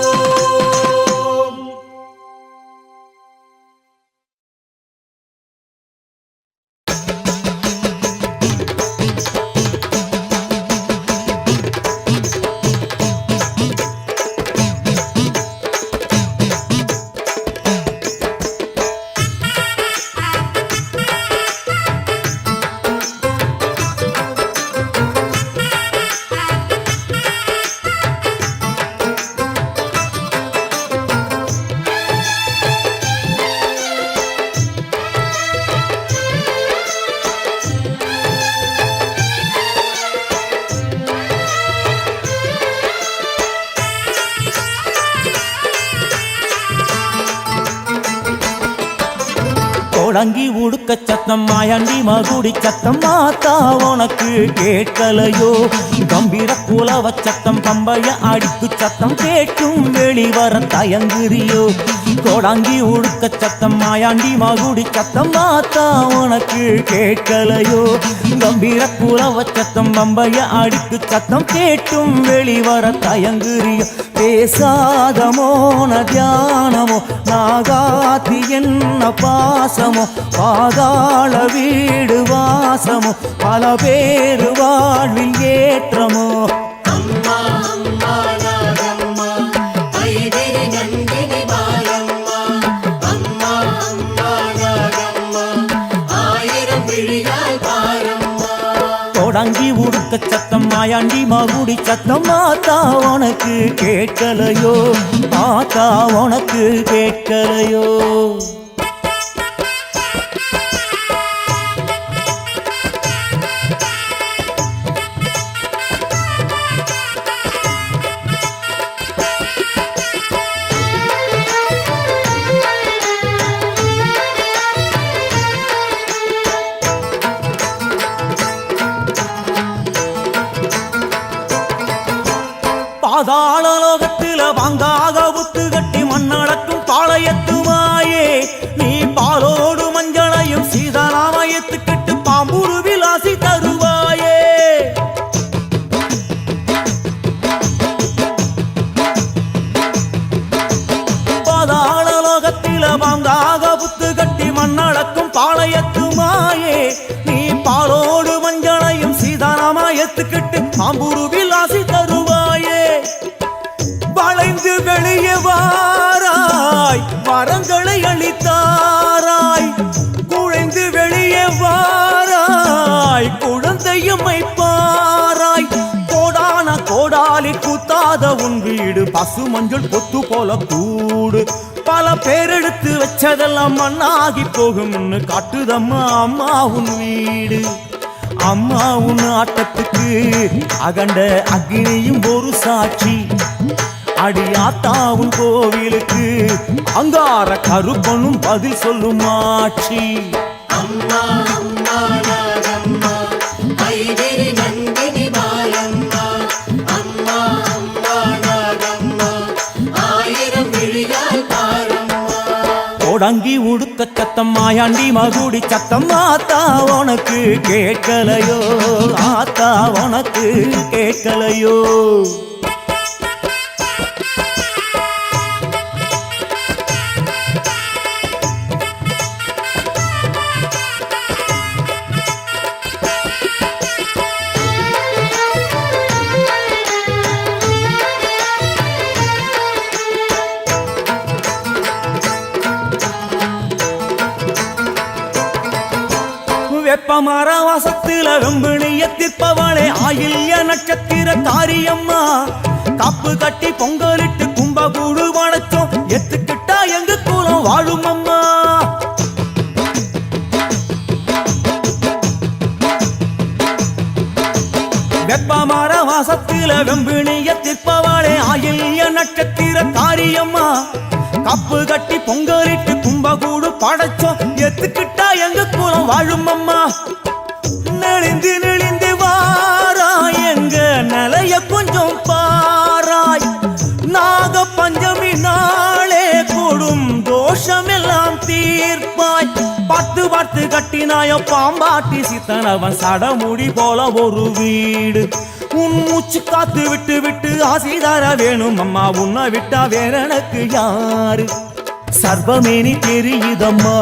கோடங்கி உடுக்க சத்தம் மாயாண்டி மகுடி சத்தம் மாத்தா உனக்கு கேட்கலையோ கம்பீர குலவ சத்தம் பம்பைய அடிக்கு சத்தம் கேட்கும் வெளிவர தயங்குறியோ கோடாங்கி உடுக்க சத்தம் மாயாண்டி மகுடி சத்தம் மாத்தா உனக்கு கேட்கலையோ கம்பீர குலவ சத்தம் பம்பைய அடிக்கு சத்தம் கேட்டும் வெளிவர தயங்குறியோ பேசாத மோன தியானமோ நாகாத்தி என்ன பாசமோ பாதாள வீடு வாசமோ பல பேரு வாழ்வில் ஏற்றமோ அம்மா அம்மா நாகம்மா ஐதிரி நந்தினி பாலம்மா அம்மா அம்மா நாகம்மா ஆயிரம் விழியால் பாரம்மா கோடாங்கி உடுக்க சத்தம் மாயாண்டி மகுடி சத்தம் மாத்தா உனக்கு கேட்கலையோ மாத்தா உனக்கு கேட்கலையோ பாதாள லோகத்தில வாங்காக புத்து கட்டி மண்ணடக்கும் பாளையத்துமாயே நீ பாலோடு மஞ்சளையும் சீதாராமயத்துக்கிட்டு பாம்புரு விலாசி தருவாயே பாதாள லோகத்தில வாங்காக புத்து கட்டி மண்ணடக்கும் பாளையத்துமாயே நீ பாலோடு மஞ்சளையும் சீதாராமயத்துக்கிட்டு பாம்புரு விலாசி தருவாயே வளைந்து வெளியே வாராய் வரங்களை அளித்தாராய் குழைந்து வெளியே வாராய் குழந்தையும் வைப்பாராய் கோடான கோடாலி கூத்தாத உன் வீடு பசு மஞ்சள் பொத்து போல கூடு பல பேரெடுத்து வச்சதெல்லாம் மண்ணாகி போகும்னு காட்டுதம்மா அம்மா உன் வீடு அம்மா உன் ஆட்டத்துக்கு அகண்ட அக்னியும் ஒரு சாட்சி அடியாத்தாவும் கோவிலுக்கு அங்கார கருப்பனும் பதில் சொல்லும் ஆட்சி அம்மா அம்மா நாகம்மா ஐதிரி நந்தினி பாலம்மா அம்மா அம்மா நாகம்மா ஆயிரம் விழியால் பாரம்மா கோடங்கி உடுக்க சத்தம் மாயாண்டி மகுடி சத்தம் ஆத்தா உனக்கு கேட்கலையோ ஆத்தா உனக்கு கேட்கலையோ வெப்பமர வாசத்தில வெம்பிணிய தீர்ப்பவளே ஆயில்ய நட்சத்திர காரியம்மா காப்பு கட்டி பொங்கலிட்டு கும்பகூடு வணச்சோம் எத்துக்கிட்டா எங்க கூலம் வாழும் அம்மா வெப்பமர வாசத்தில வெம்பிணிய தீர்ப்பவளே ஆயில்ய நட்சத்திர காரியம்மா கப்பு கட்டி பொங்கலிட்டு கும்பகூடு படைச்சோம் எத்துக்கிட்டா எங்க கூலம் வாழும் அம்மா நெளிந்து நெளிந்து வாராய் எங்க நிலைய கொஞ்சம் பாராய் நாக பஞ்சமி நாளே கொடும் தோஷம் எல்லாம் தீர்ப்பாய் பார்த்து பார்த்து கட்டினாயோ பாம்பாட்டி சித்தனவன் சடமுடி போல ஒரு வீடு உன் மூச்சு காத்து விட்டு விட்டு ஆசி தர வேணும் அம்மா உன்னை விட்டா வேற எனக்கு யாரு சர்வமேனி தெரியுதம்மா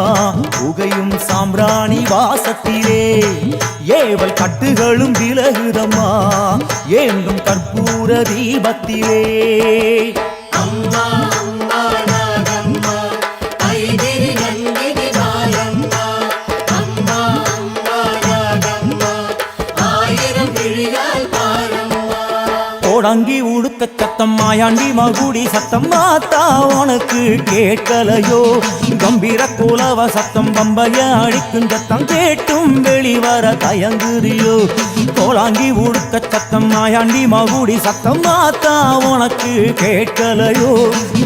புகையும் சாம்பிராணி வாசத்திலே ஏவல் கட்டுகளும் விலகுதம்மா ஏங்கும் கற்பூர தீபத்திலே அம்மா அம்மா நாகம்மா ஐதிரி நந்தினி பாலம்மா அம்மா அம்மா நாகம்மா ஆயிரம் விழியால் பாரம்மா கோடங்கி உடுத்த சத்தம் மாயாண்டி மகுடி சத்தம் மாத்தா உனக்கு கேட்கலையோ கம்பீர கோலவ சத்தம் பம்பைய அடிக்கும் சத்தம் கேட்டும் வெளிவர தயங்குறியோ கோலாங்கி உடுத்த சத்தம் மாயாண்டி மகுடி சத்தம் மாத்தா உனக்கு கேட்கலையோ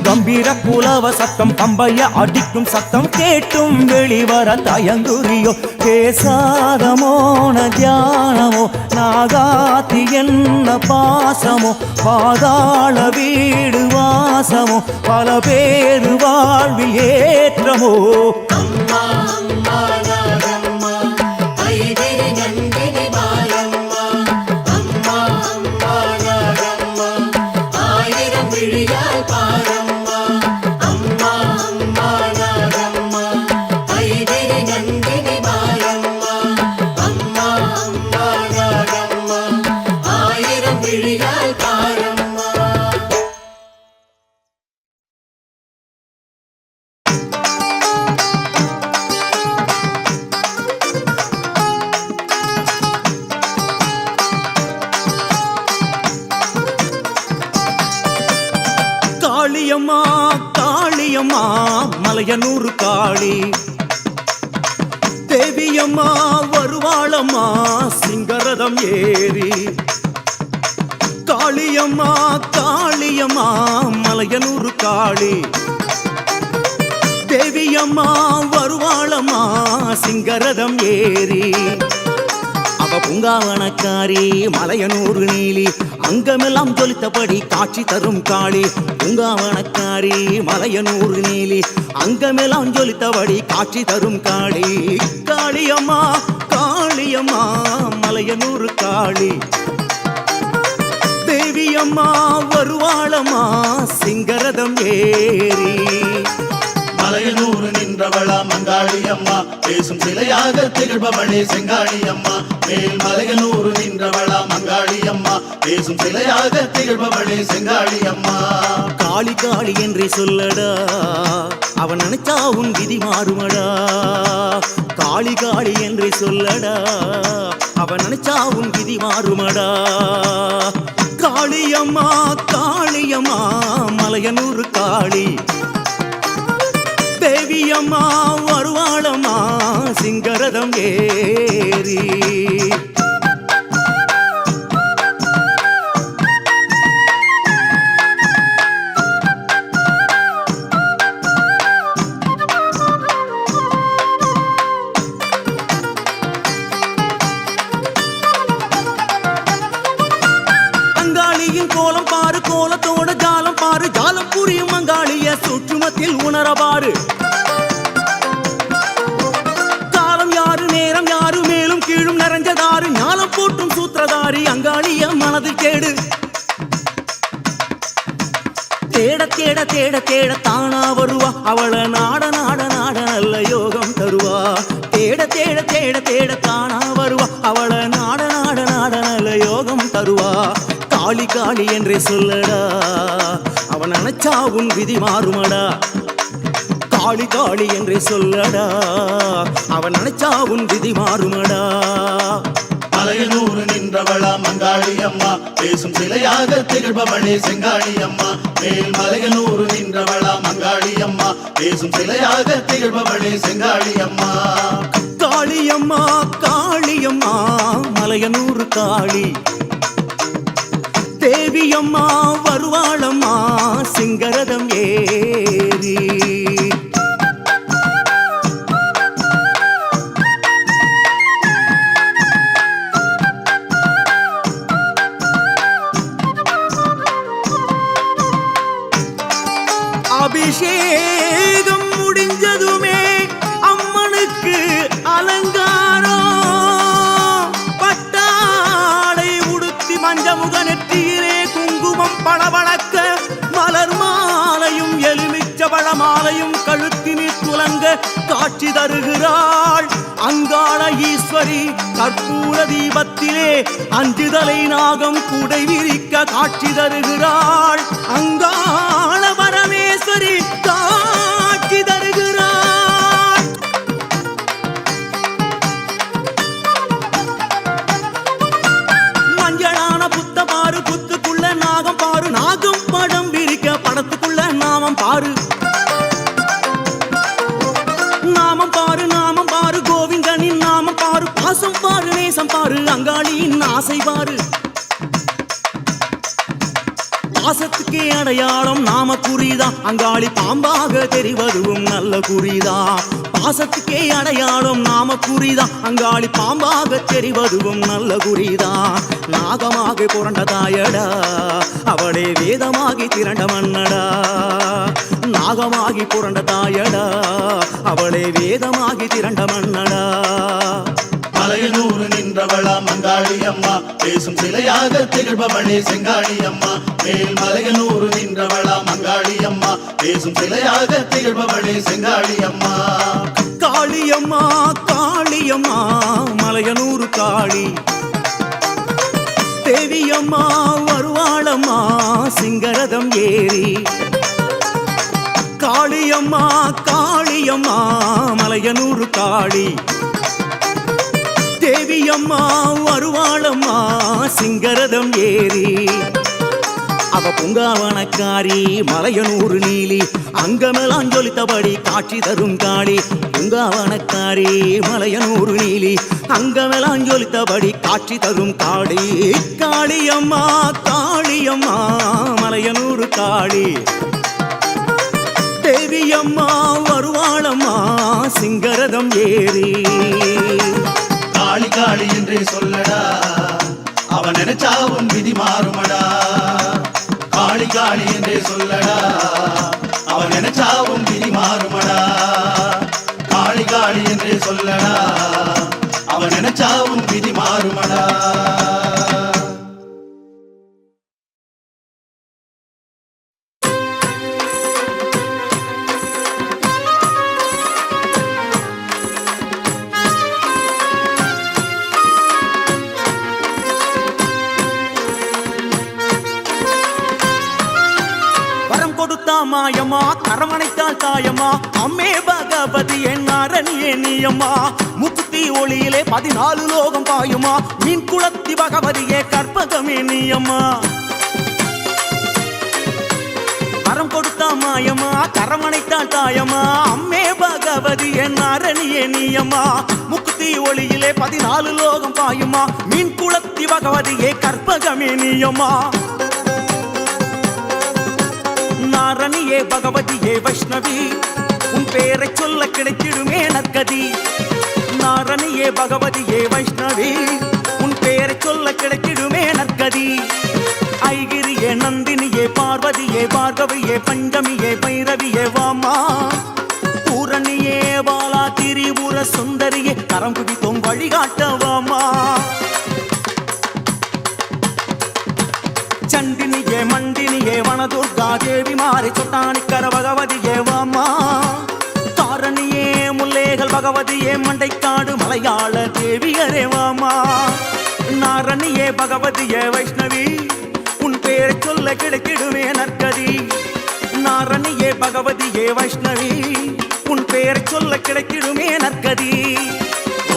கம்பீர கோலவ சத்தம் பம்பைய அடிக்கும் சத்தம் கேட்டும் வெளிவர தயங்குறியோ பேசாத மோன தியானமோ நாகாத்தி என்ன பாசமோ பாதாள வீடு வாசமோ பல பேரு வாழ்வில் ஏற்றமோ அம்மா அம்மா நாகம்மா ஐதிரி நந்தினி பாலம்மா அம்மா அம்மா நாகம்மா ஆயிரம் விழியால் பாரம்மா அம்மா அம்மா நாகம்மா ஐதிரி நந்தினி பாலம்மா அம்மா அம்மா நாகம்மா ஆயிரம் விழியால் பாரம்மா காளியம்மா காளியம்மா மலையனூர் காளி தேவியம்மா வருவாளம்மா சிங்கரதம் ஏறி காளியம்மா காளியம்மா மலையனூர் காளி தேவியம்மா வருவாளம்மா சிங்கரதம் ஏறி அவ பூங்காவனக்காரி மலையனூர் நீலி அங்கமெல்லாம் ஜொலித்தபடி காட்சி தரும் காளி பூங்காவனக்காரி மலையனூர் நீலி அங்கமெல்லாம் ஜொலித்தபடி காட்சி தரும் காளி காளியம்மா காளியம்மா மலையனூர் காளி தேவியம்மா வருவாளம்மா சிங்கரதம் ஏறி மலையனூர் நின்றவளா மங்காளி அம்மா பேசும் சிலையாக திகழ்பவளே செங்காளி அம்மா மேல் மலையனூர் நின்றவளா மங்காளி அம்மா பேசும் சிலையாக திகழ்பவளே செங்காளி அம்மா காளி காளி என்று சொல்லடா அவன் நினைச்சா உன் விதி மாறுமடா காளி காளி என்று சொல்லடா அவன் நினைச்சா உன் விதி மாறுமடா காளியம்மா காளியம்மா மலையனூர் காளி தேவியம்மா வருவாளம்மா சிங்கரதம் ஏறி அங்காளியின் கோலம் பாரு கோலத்தோட ஜாலம் பாரு ஜாலம் புரியும் அங்காளிய சுற்றுமத்தில் உணரபாரு காலம் யாரு நேரம் யாரு மேலும் கீழும் நிறைஞ்சதாரு ஞானம் போட்டும் சூத்திரதாரி அங்காளிய மனது கேடு தேட தேட தேட தேட தானா வருவா அவளை நாட நாட நாட நல்ல யோகம் தருவா தேட தேட தேட தேட தானா வருவா அவளை நாட நாட நாட நல்ல யோகம் தருவா காளி காளி என்றே சொல்லடா அவன் நினைச்சா உன் விதி மாறுமடா காளி காளி என்றே சொல்லடா அவன் நினைச்சா உன் விதி மாறுமடா மலையனூர் நின்றவளா மங்காளி அம்மா பேசும் சிலையாக திகழ்பவளே செங்காளி அம்மா மேல் மலையனூர் நின்றவளா மங்காளி அம்மா பேசும் சிலையாக திகழ்பவளே செங்காளி அம்மா காளியம்மா காளியம்மா மலையனூர் காளி தேவியம்மா வருவாளம்மா சிங்கரதம் ஏறி அபிஷேகம் முடிஞ்சதுமே அம்மனுக்கு அலங்காரம் பட்டாடை உடுத்தி மஞ்சமுக நெற்றியிலே குங்குமம் பளபளக்க மலர் மாலையும் எலுமிச்ச பழமாலையும் கழுத்தினில் துலங்க காட்சி தருகிறாள் அங்காள ஈஸ்வரி கற்பூர தீபத்திலே அஞ்சுதலை நாகம் குடை விரிக்க காட்சி தருகிறாள் அங்காள பரமேஸ்வரி காட்சி தருகிறாள் மஞ்சளான புத்த பாரு புத்துக்குள்ள அங்காளியின் ஆசை பாரு பாசத்துக்கே அடையாளம் நாம குறிதான் அங்காளி பாம்பாக தெரிவதும் நல்ல குறிதான் பாசத்துக்கே அடையாளம் நாம குறிதான் அங்காளி பாம்பாக தெரிவதும் நல்ல குறிதான் நாகமாக புரண்டதாயடா அவளே வேதமாகி திரண்ட மன்னடா நாகமாகி புரண்டதாயடா அவளே வேதமாகி திரண்ட மன்னடா மலையனூர் நின்றவளா மங்காளி அம்மா பேசும் சிலையாக திகழ்பவளே செங்காளி அம்மா மேல் மலையனூர் நின்றவளா மங்காளி அம்மா பேசும் சிலையாக திகழ்பவளே செங்காளி அம்மா காளியம்மா காளியம்மா மலையனூர் காளி தேவியம்மா வருவாளம்மா சிங்கரதம் ஏறி காளியம்மா காளியம்மா மலையனூர் காளி தேவியம்மா வருவாளம்மா சிங்கரதம் ஏறி அவ பூங்காவனக்காரி மலையனூர் நீலி அங்கமெல்லாம் ஜொலித்தபடி காட்சி தரும் காளி பூங்காவனக்காரி மலையனூர் நீலி அங்கமெல்லாம் ஜொலித்தபடி காட்சி தரும் காளி காளியம்மா காளியம்மா மலையனூர் காளி தேவியம்மா வருவாளம்மா சிங்கரதம் ஏறி காளி காளி என்றே சொல்லடா அவன் நினைச்சா உன் விதி மாறுமடா காளி காளி என்றே சொல்லடா அவன் நினைச்சா உன் விதி மாறுமடா காளி காளி என்றே சொல்லடா அவன் நினைச்சா உன் விதி மாறுமடா மாயம்மா கரமணைத்தாள் தாயம்மா அம்மே பகவதி என் அரணியே நீயம்மா முக்குத்தி ஒளியிலே 14 லோகம் பாயுமா மீன் குளத்தி பகவதியே கற்பகமே நீயம்மா வரம் கொடுத்தா மாயம்மா கரமணைத்தாள் தாயம்மா அம்மே பகவதி என் அரணியே நீயம்மா முக்குத்தி ஒளியிலே 14 லோகம் பாயுமா மீன் குளத்தி பகவதியே கற்பகமே நீயம்மா நாரணியே பகவதியே வைஷ்ணவி உன் பேரை சொல்ல கிடைத்திடுமே நற்கதி நாரணியே பகவதியே வைஷ்ணவி உன் பேரை சொல்ல கிடைத்திடுமே நற்கதி ஐகிரியே நந்தினியே பார்வதியே பார்கவியே பஞ்சமியே பைரவியே வாமா பூரணியே பாலா திரிபுர சுந்தரியே கரம் குவித்தோம் வழிகாட்டவாமா சண்டினியே மண்டினியே வனதுர்கா தேவி மாறி சொட்டானிக்கர பகவதியே வாமா தாரணியே முல்லேகள் பகவதியே மண்டைக்காடு மலையாள தேவியரே வாமா நாரணியே பகவதியே வைஷ்ணவி உன் பேரை சொல்ல கிடைக்கிடுவே நற்கதி நாரணியே பகவதியே வைஷ்ணவி உன் பேரை சொல்ல கிடைக்கிடுமே நற்கதி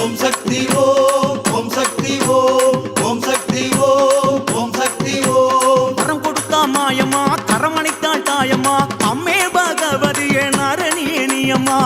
ஓம் சக்தி ஓம் ஓம் சக்தி ஓம் ஓம் சக்தி ஓம் ஓம் சக்தி ஓம் வரம் கொடுத்தா மாயம்மா கரமணைத்தாள் தாயம்மா அம்மே பகவதியே நாரணியே நீயம்மா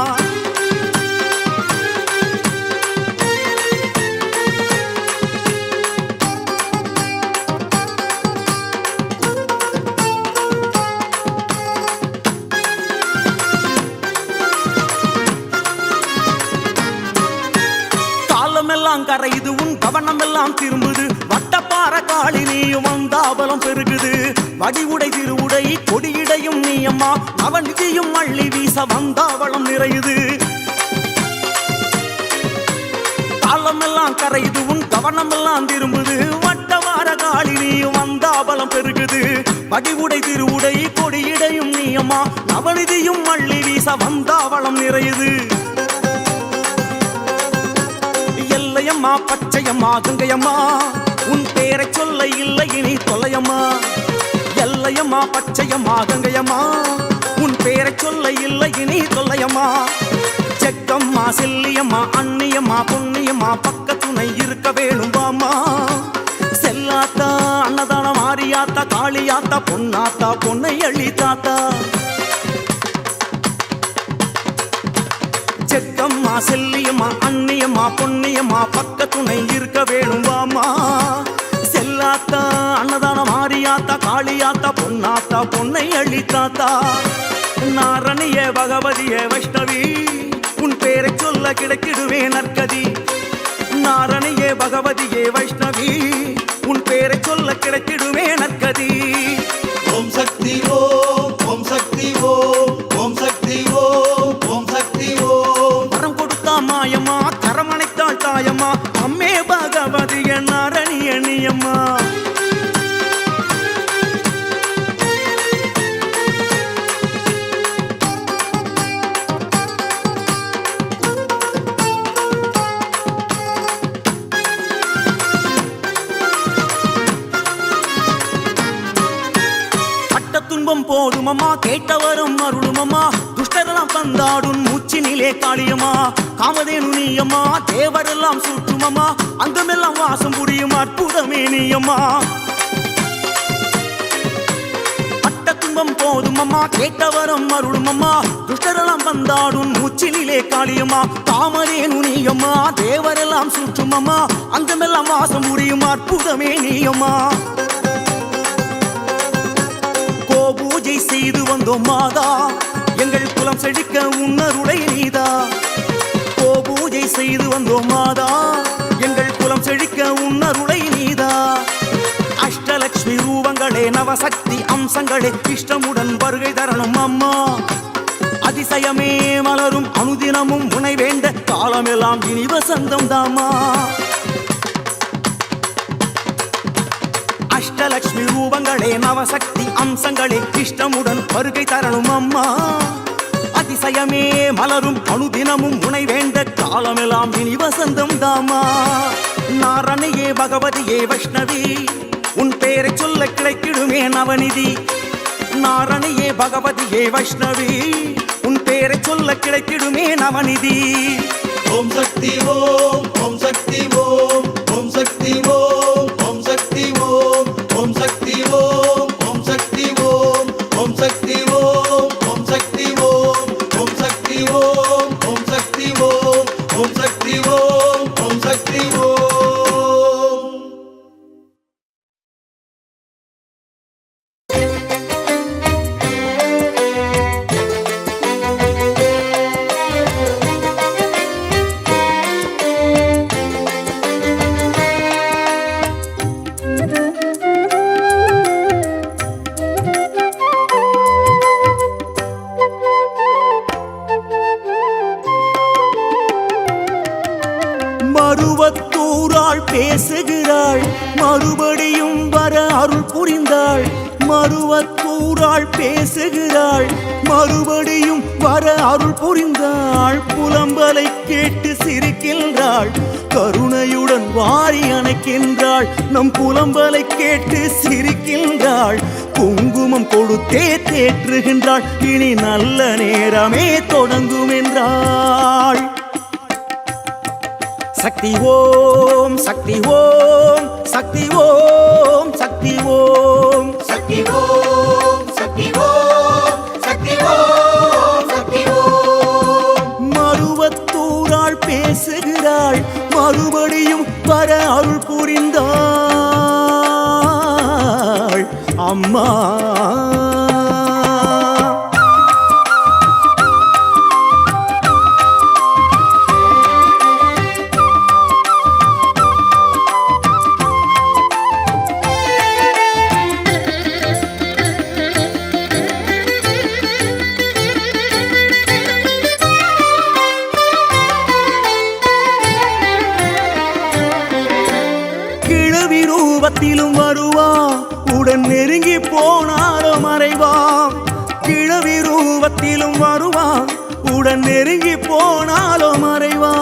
காலமெல்லாம் கரையுது உன் கவனமெல்லாம் திரும்புது வட்டப்பாற காளி நீயும் வந்தாபலம் பெருகுது வடிவுடை திருவுடை கொடியிடையும் நீயம்மா நவநிதியும் அள்ளி வீச வந்தாவளம் நிறையுது காலமெல்லாம் கரையுது உன் கவனமெல்லாம் திரும்புது வட்டவார காளி நீயும் வந்தாபலம் பெருகுது வடிவுடை திருவுடை கொடியிடையும் நீயம்மா நவநிதியும் அள்ளி வீச வந்தாவளம் நிறையுது எல்லையம்மா பச்சையம்மா கங்கையம்மா உன் பேரை சொல்ல இல்லை இனி தொல்லையம்மா எல்லையம்மா பச்சையம்மா கங்கையம்மா உன் பேரை சொல்ல இல்லை இனி தொல்லையம்மா செக்கம்மா செல்லியம்மா அண்ணியம்மா பொன்னியம்மா பக்க துணை இருக்க வேணும் வாமா செல்லாத்தா அன்னதான மாரியாத்தா காளியாத்தா பொன்னாத்தா பொன்னை அள்ளி தாத்தா செக்கம்மா அம்மா செல்லியம்மா அண்ணியம்மா பொன்னியம்மா பக்க துணை இருக்க வேணும் வாமா. செல்லாத்தா அன்னதான மாரியாத்தா காளியாத்தா பொன்னாத்தா பொன்னை அழித்தாத்தா. நாரணியே பகவதியே வைஷ்ணவி உன் பேரை சொல்ல கிடைக்கிடுவே நற்கதி. நாரணியே பகவதியே வைஷ்ணவி உன் பேரை சொல்ல கிடைக்கிடுவே நற்கதி. ஓம் சக்தி ஓம் ஓம் சக்தி ஓம் ஓம் சக்தி ஓம் ஓம் சக்தி ஓம். வரம் கொடுத்தா மாயம்மா கரமணைத்தாள் தாயம்மா அம்மே பகவதிய நாரணிய நீயம்மா. துன்பம் போதுமம்மா கேட்டவரும் அருளுமம்மா. துஷ்டரெல்லாம் பந்தாடும் மூச்சினிலே காளியம்மா. காமதேனு நீயம்மா தேவரெல்லாம் சுற்றுமம்மா. அங்கமெல்லாம் வாசம் புரியும் அற்புதமே நீயம்மா. பட்ட துன்பம் போதுமம்மா கேட்டவரும் அருளுமம்மா. துஷ்டரெல்லாம் பந்தாடும் மூச்சினிலே காளியம்மா. காமதேனு நீயம்மா தேவரெல்லாம் சுற்றுமம்மா. அங்கமெல்லாம் வாசம் புரியும் அற்புதமே நீயம்மா. பூஜை செய்து வந்தோம் மாதா எங்கள் குலம் செழிக்க உன்னருளை நீதா. பூஜை செய்து வந்தோம் மாதா எங்கள் குலம் செழிக்க உன்னருளை நீதா. அஷ்டலட்சுமி ரூபங்களே நவசக்தி அம்சங்களே இஷ்டமுடன் வருகை தரணும் அம்மா. அதிசயமே மலரும் அனுதினமும் உனை வேண்ட காலமெல்லாம் இனி வசந்தம் தாமா. அஷ்டலட்சுமி ரூபங்களே நவசக்தி அம்சங்களே இஷ்டமுடன் வருகை தரணும் அம்மா. அதிசயமே மலரும் அனுதினமும் உனை வேண்ட காலமெல்லாம் இனி வசந்தம் தாமா. நாரணியே பகவதியே வைஷ்ணவி உன் பேரை சொல்ல கிடைக்கிடுமே நவநிதி. நாரணியே பகவதியே வைஷ்ணவி உன் பேரை சொல்ல கிடைக்கிடுமே நவநிதி. ஓம் சக்தி ஓம் ஓம் சக்தி ஓம் ஓம் சக்தி ஓம் ஓம் சக்தி ஓம் ஓம் சக்தி ஓம் ஓம் சக்தி ஓம் ஓம் சக்தி ஓம் ஓம் சக்தி ஓம் ஓம் சக்தி ஓம் ஓம் சக்தி ஓம் ஓம் சக்தி ஓம் ஓம் சக்தி ஓம். மருவத்தூராள் பேசுகிறாள் மறுபடியும் வர அருள் புரிந்தாள். மருவத்தூராள் பேசுகிறாள் மறுபடியும் வர அருள் புரிந்தாள். புலம்பலை கேட்டு சிரிக்கின்றாள் கருணையுடன் வாரி அணைக்கின்றாள். நம் புலம்பலை கேட்டு சிரிக்கின்றாள் குங்குமம் கொடுத்தே தேற்றுகின்றாள். இனி நல்ல நேரமே தொடங்கும் என்றாள். சக்தி ஓம் சக்தி ஓம் சக்தி ஓம் சக்தி ஓம் சக்தி ஓம் சக்தி ஓம் சக்தி ஓம் சக்தி ஓம். மருவத்தூராள் பேசுகிறாள் மறுபடியும் வர அருள் புரிந்தாள் அம்மா. ரூபத்திலும் வருவா உடன் நெருங்கி போனாலும் மறைவாம். கிழவி ரூபத்திலும் வருவா உடன் நெருங்கி போனாலும் மறைவா.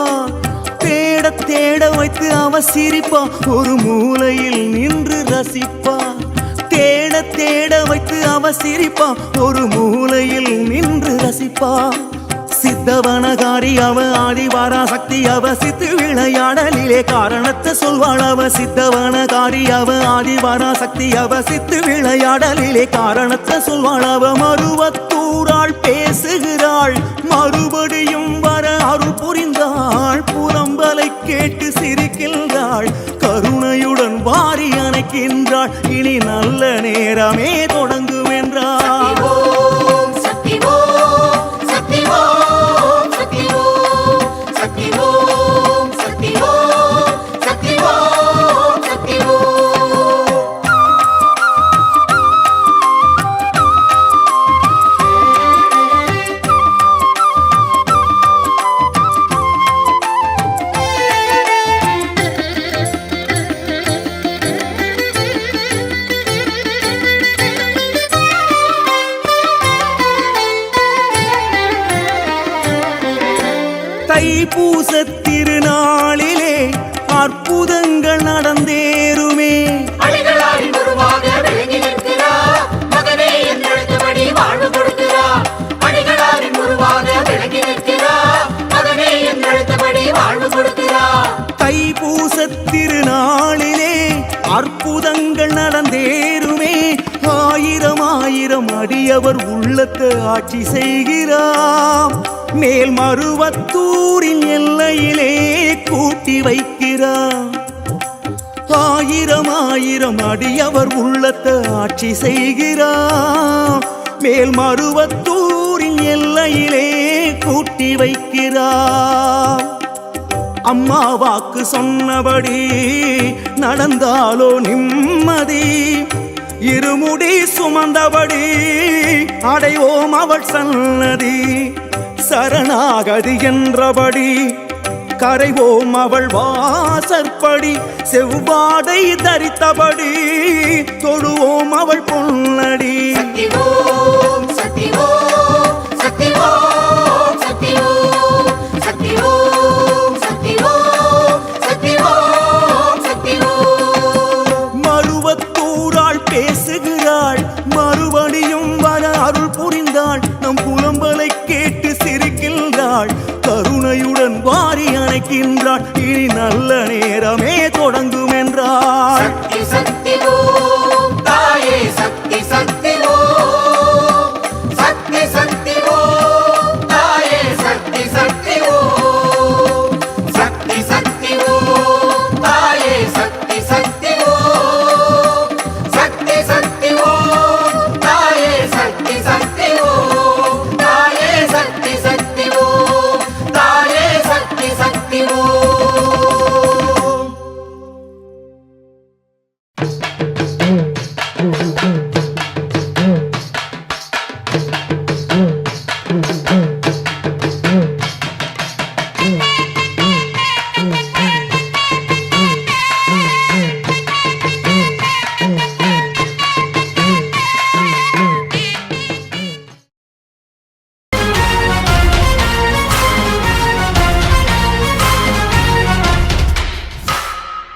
தேட தேட வைத்து அவ சிரிப்பா ஒரு மூலையில் நின்று ரசிப்பா. தேட தேட வைத்து அவ சிரிப்பா ஒரு மூலையில் நின்று ரசிப்பா. சித்தவனகாரி அவ ஆதிவாரா சக்தி அவ சித்து விளையாடலிலே காரணத்தை சொல்வாள் அவ. சித்தவனகாரி அவ ஆதிவாரா சக்தி அவ சித்து விளையாடலிலே காரணத்தை சொல்வாள் அவ. மருவத்தூராள் பேசுகிறாள் மறுபடியும் வர அருள் புரிந்தாள். புலம்பலை கேட்டு சிரிக்கின்றாள் கருணையுடன் வாரி அணைக்கின்றாள் இனி நல்ல நேரமே தொடங்கும் என்றாள் ஓம் சக்தி ஓம் சக்தி ஓம் சக்தி ஓம் சக்தி ஓம் சக்தி ஓம் சக்தி ஓம் சக்தி ஓம் தைப்பூசத் திருநாளிலே அற்புதங்கள் நடந்தேறுமே அடிகளாரி உருவாக விளங்கி நிற்கிறார் மகனே என்றெழுத்தபடி வாழ்வு கொடுக்கிறார் அடிகளாரி உருவாக விளங்கி நிற்கிறார் மகனே என்றெழுத்தபடி வாழ்வு கொடுக்கிறார் தைப்பூசத் திருநாளிலே அற்புதங்கள் நடந்தேறுமே ஆயிரம் ஆயிரம் அடியவர் உள்ளத்தை ஆட்சி செய்கிறார் மேல் மருவத்தூரின் எல்லையிலே கூட்டி வைக்கிறார் ஆயிரம் ஆயிரம் அடியவர் உள்ளத்தை ஆட்சி செய்கிறார் மேல் மருவத்தூரின் எல்லையிலே கூட்டி வைக்கிறார் அம்மா வாக்கு சொன்னபடி நடந்தாலோ நிம்மதி இருமுடி சுமந்தபடி அடைவோம் அவள் சன்னதி சரணாகதி என்றபடி கரைவோம் அவள் வாசற்படி செவ்வாடை தரித்தபடி தொழுவோம் அவள் பொன்னடி சக்தி ஓம் சக்தி ஓம் சக்தி ஓம் சக்தி ஓம் சக்தி ஓம் சக்தி ஓம் சக்தி ஓம் சக்தி ஓம் மருவத்தூராள் பேசுகிறாள் மறுபடியும் வர அருள் புரிந்தாள் நம் புலம்பலை கேட்டு சிரிக்கின்றாள் கருணையுடன் வாரி அணைக்கின்றாள் இனி நல்ல நேரமே தொடங்கும் என்றாள் சக்தி சக்தி ஓம் தாயே சக்தி சக்தி ஓம் சக்தி சக்தி ஓம் தாயே சக்தி சக்தி ஓம் சக்தி சக்தி ஓம் தாயே சக்தி சக்தி ஓம் சக்தி சக்தி ஓம் தாயே சக்தி சக்தி ஓம் தாயே சக்தி சக்தி ஓம் தாயே சக்தி சக்தி ஓம்